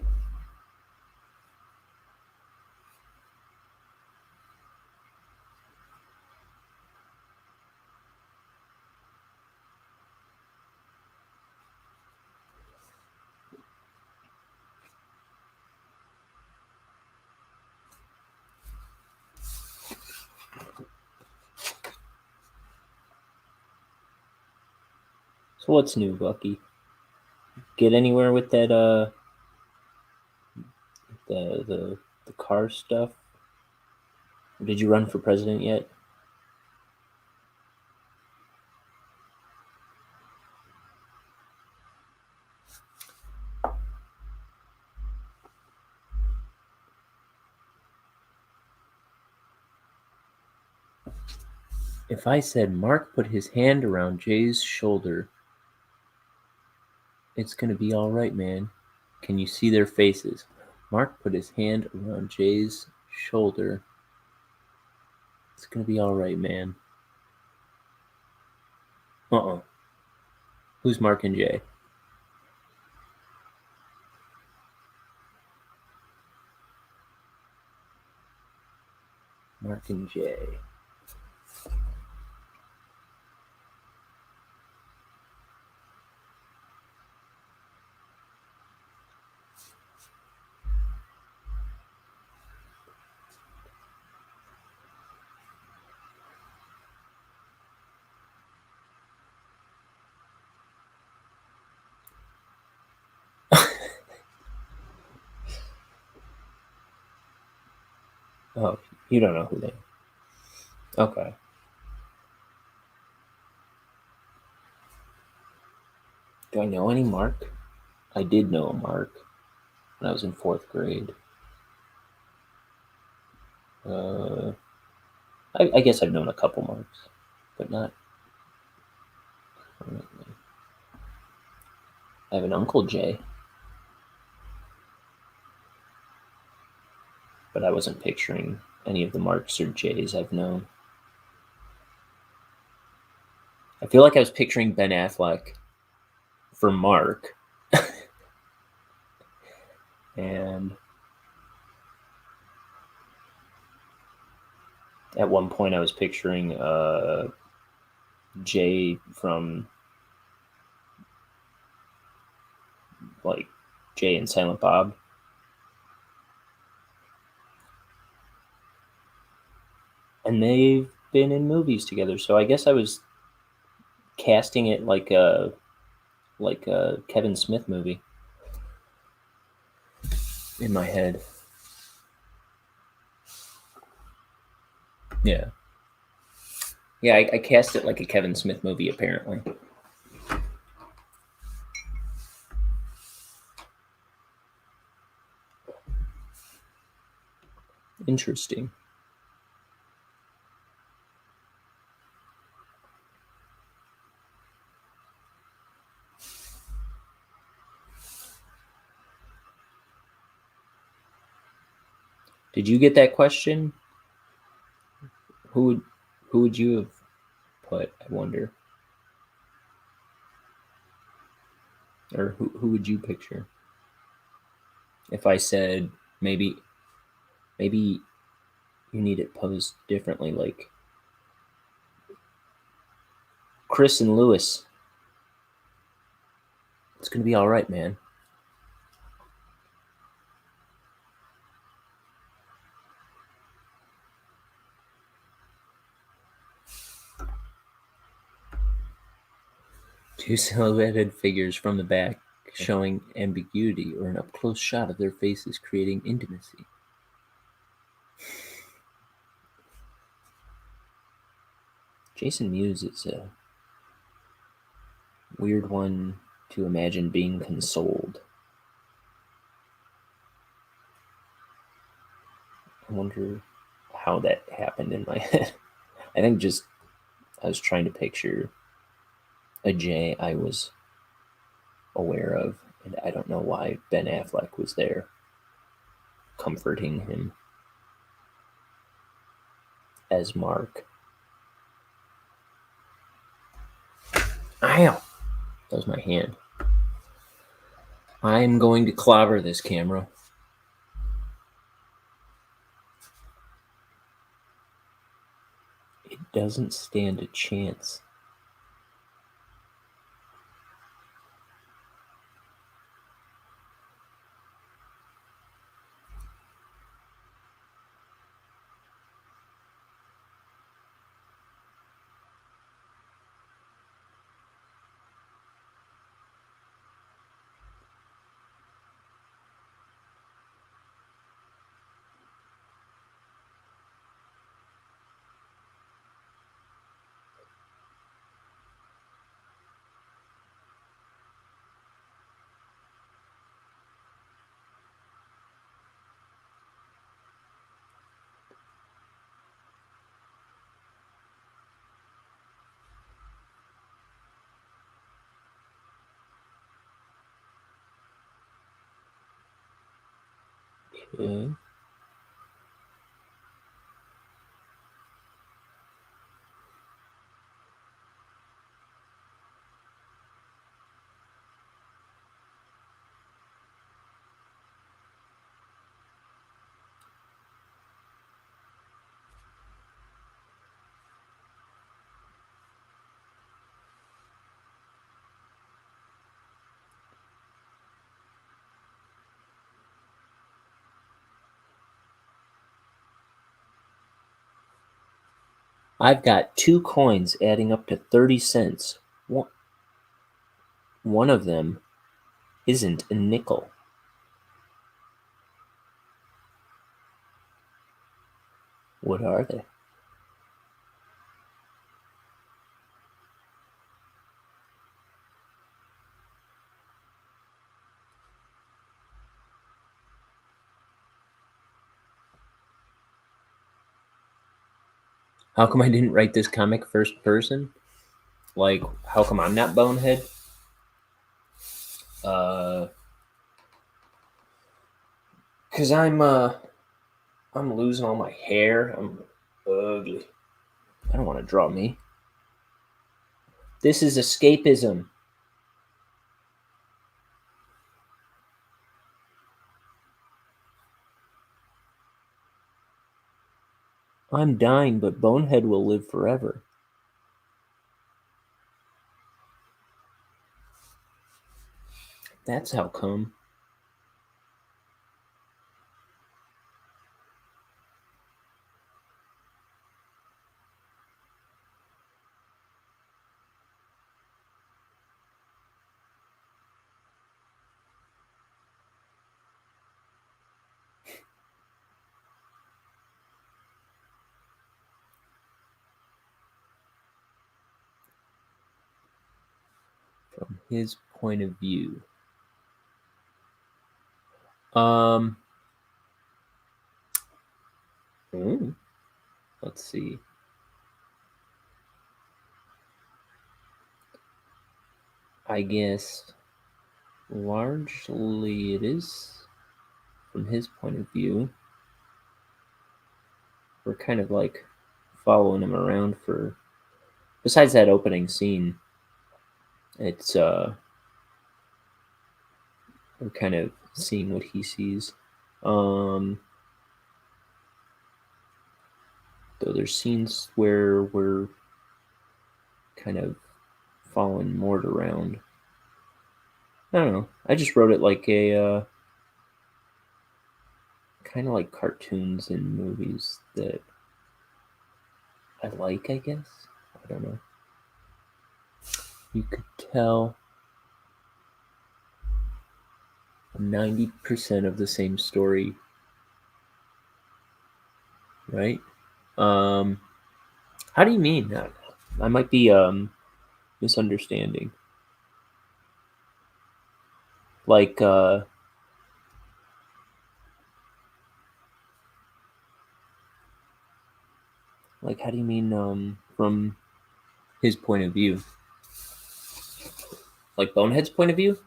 So what's new, Bucky? Get anywhere with that the car stuff? Or did you run for president yet? If I said Mark put his hand around Jay's shoulder, it's gonna be all right, man. Can you see their faces? Mark put his hand around Jay's shoulder. It's gonna be all right, man. Who's Mark and Jay? Mark and J. Oh, you don't know who they are. Okay. Do I know any Mark? I did know a Mark when I was in 4th grade. I guess I've known a couple Marks, but not currently. I have an Uncle Jay, but I wasn't picturing any of the Marks or Jays I've known. I feel like I was picturing Ben Affleck for Mark. And at one point I was picturing Jay from like Jay and Silent Bob. And they've been in movies together, so I guess I was casting it like a Kevin Smith movie in my head. Yeah. Yeah, I cast it like a Kevin Smith movie, apparently. Interesting. Did you get that question? Who would you have put, I wonder? Or who would you picture? If I said maybe you need it posed differently, like Chris and Lewis. It's gonna be all right, man. Two silhouetted figures from the back showing ambiguity, or an up-close shot of their faces creating intimacy. Jason Mewes is a weird one to imagine being consoled. I wonder how that happened in my head. I think just I was trying to picture a Jay I was aware of, and I don't know why Ben Affleck was there comforting him as Mark. Ow! That was my hand. I'm going to clobber this camera. It doesn't stand a chance. Okay. I've got 2 coins adding up to 30 cents. One of them isn't a nickel. What are they? How come I didn't write this comic first person? Like, how come I'm not Bonehead? Cause I'm losing all my hair. I'm ugly. I don't want to draw me. This is escapism. I'm dying, but Bonehead will live forever. That's how come. From his point of view. Let's see. I guess largely it is from his point of view. We're kind of like following him around for, besides that opening scene, it's we're kind of seeing what he sees. Though there's scenes where we're kind of following Mort around. I don't know. I just wrote it like a kind of like cartoons and movies that I like, I guess. I don't know. You could tell 90% of the same story, right? How do you mean that? I might be misunderstanding. Like how do you mean from his point of view? Like Bonehead's point of view?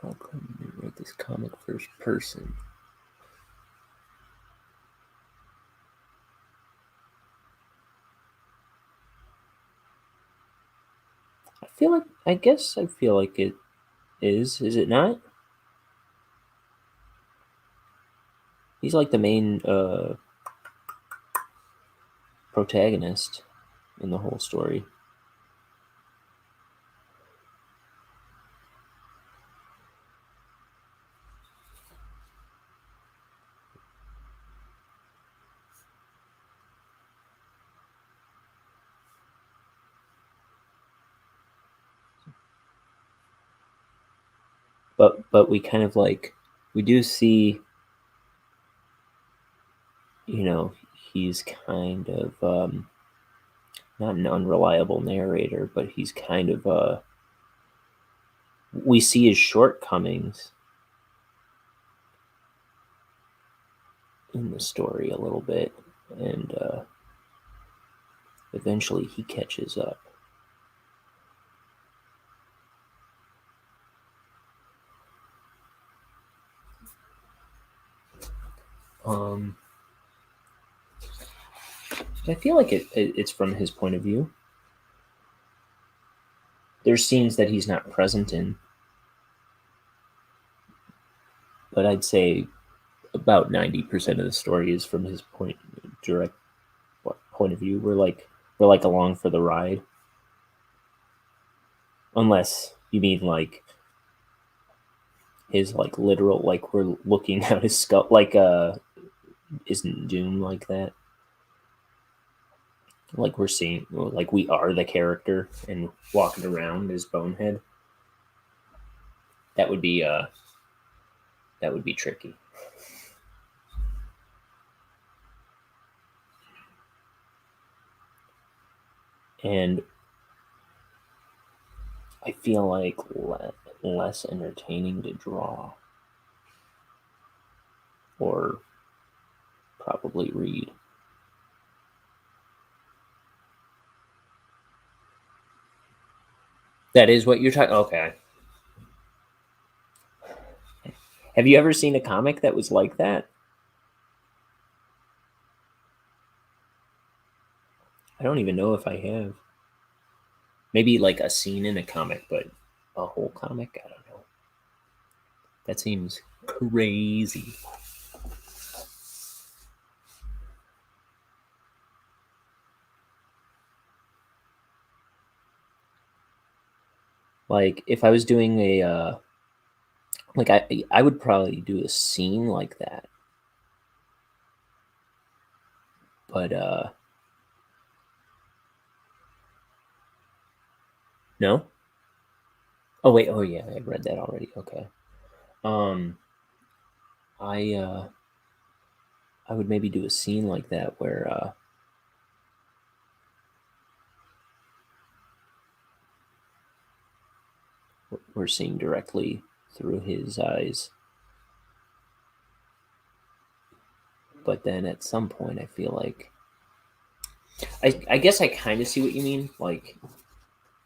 How come you write this comic first person? I guess I feel like it is. Is it not? He's like the main protagonist in the whole story. But we kind of like, we do see, you know, he's kind of not an unreliable narrator, but he's kind of we see his shortcomings in the story a little bit, and eventually he catches up. I feel like it's from his point of view. There's scenes that he's not present in, but I'd say about 90% of the story is from his direct point of view. We're We're like along for the ride. Unless you mean like his like literal, like we're looking at his skull, like isn't Dune like that? Like we're seeing, like we are the character and walking around as Bonehead. That would be tricky. And I feel like less entertaining to draw or probably read. That is what you're talking. Okay. Have you ever seen a comic that was like that? I don't even know if I have. Maybe like a scene in a comic, but a whole comic? I don't know. That seems crazy. Like if I was doing a like I would probably do a scene like that. But no? Oh wait, oh yeah, I read that already. Okay. I would maybe do a scene like that where we're seeing directly through his eyes. But then at some point I feel like I guess I kind of see what you mean. Like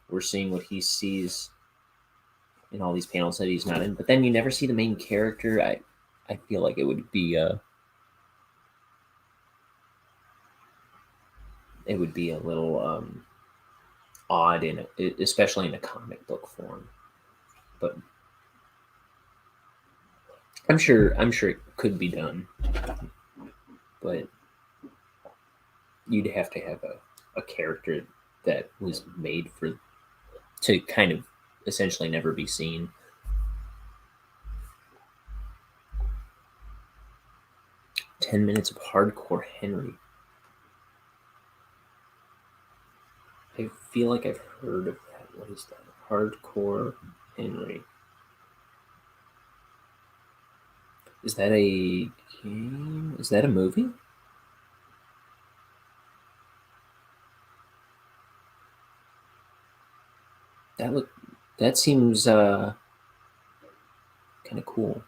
we're seeing what he sees in all these panels that he's not in, but then you never see the main character. I feel like it would be a little odd especially in a comic book form. But I'm sure it could be done. But you'd have to have a character that was made to kind of essentially never be seen. "10 Minutes of Hardcore Henry." I feel like I've heard of that. What is that? Hardcore Henry. Is that a game? Is that a movie? That seems kind of cool.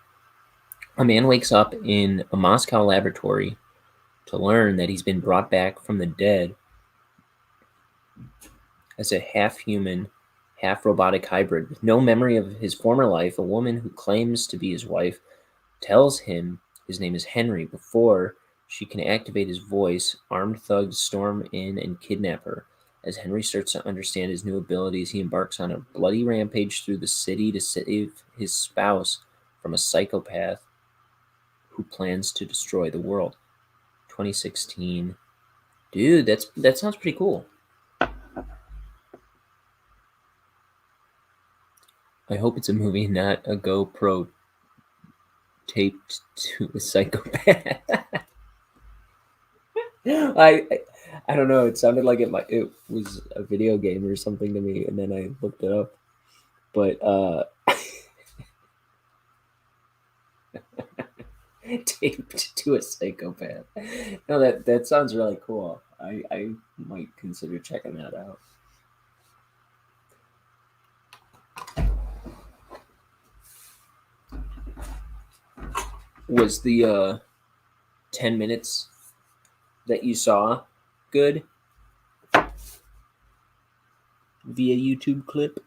A man wakes up in a Moscow laboratory to learn that he's been brought back from the dead as a half-human, half-robotic hybrid. With no memory of his former life, a woman who claims to be his wife tells him his name is Henry. Before she can activate his voice, armed thugs storm in and kidnap her. As Henry starts to understand his new abilities, he embarks on a bloody rampage through the city to save his spouse from a psychopath who plans to destroy the world. 2016. Dude, that sounds pretty cool. I hope it's a movie, not a GoPro taped to a psychopath. I don't know. It sounded like it was a video game or something to me, and then I looked it up. But taped to a psychopath. No, that sounds really cool. I might consider checking that out. Was the 10 minutes that you saw good via YouTube clip?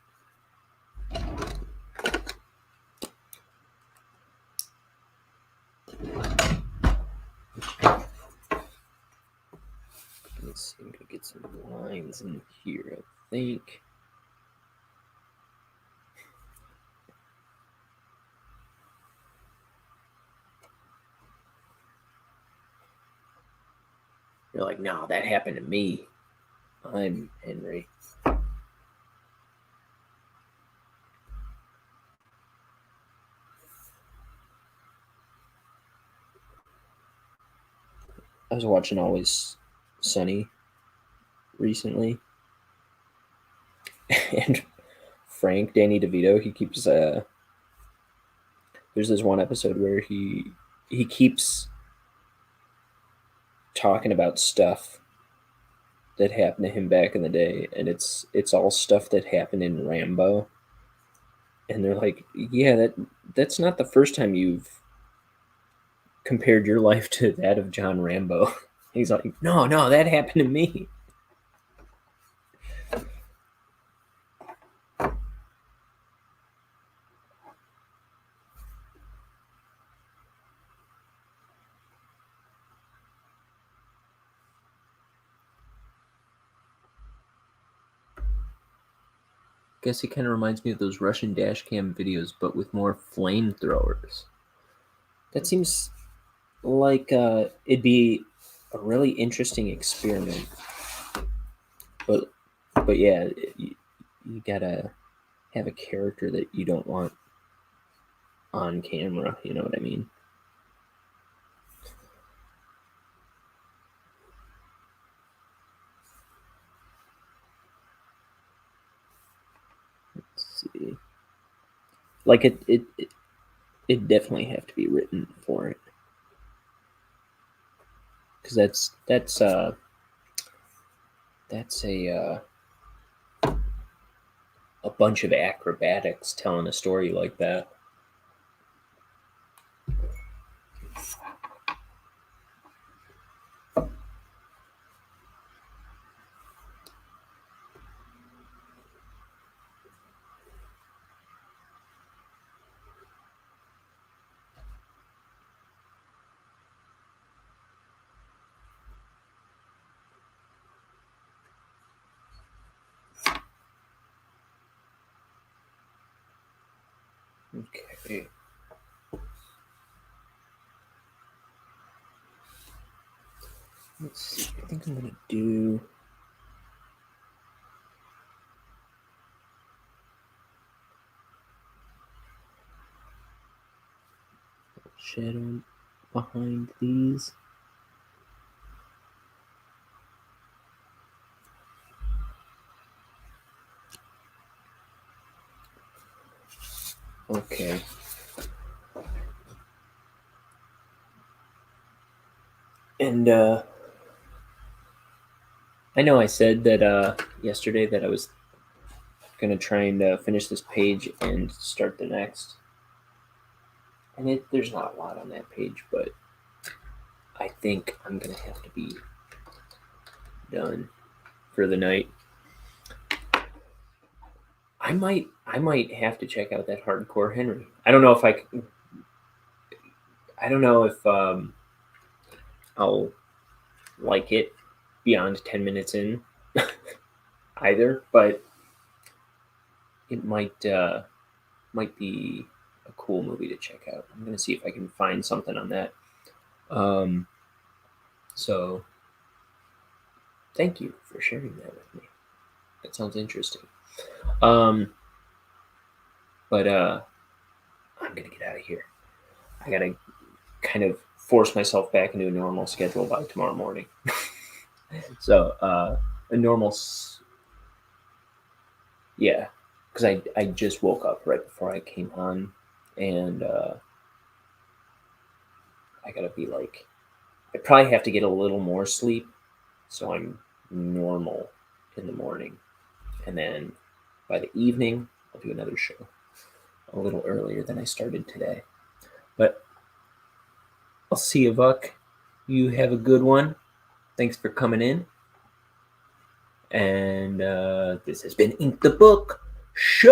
Let's see, I'm gonna get some lines in here, I think. You're like, no, that happened to me. I'm Henry. I was watching Always Sunny recently, and Frank, Danny DeVito, he keeps there's this one episode where he keeps talking about stuff that happened to him back in the day, and it's all stuff that happened in Rambo. And they're like, yeah, that's not the first time you've compared your life to that of John Rambo. He's like, no, that happened to me. Guess he kind of reminds me of those Russian dash cam videos, but with more flamethrowers. That seems like it'd be a really interesting experiment. But yeah, you gotta have a character that you don't want on camera. You know what I mean? Let's see. Like it definitely have to be written for it, because that's a bunch of acrobatics telling a story like that. Okay. Let's see. I think I'm gonna do shadow behind these. Okay. And I know I said that yesterday that I was gonna try and finish this page and start the next. And there's not a lot on that page, but I think I'm gonna have to be done for the night. I might have to check out that Hardcore Henry. I don't know if I'll like it beyond 10 minutes in either, but it might be a cool movie to check out. I'm gonna see if I can find something on that. So thank you for sharing that with me. That sounds interesting. But I'm gonna get out of here. I gotta kind of force myself back into a normal schedule by tomorrow morning. So a normal, yeah, because I just woke up right before I came on, and I gotta be like, I probably have to get a little more sleep, so I'm normal in the morning, and then by the evening I'll do another show a little earlier than I started today. But I'll see you, Buck. You have a good one. Thanks for coming in. And this has been Ink the Book Show.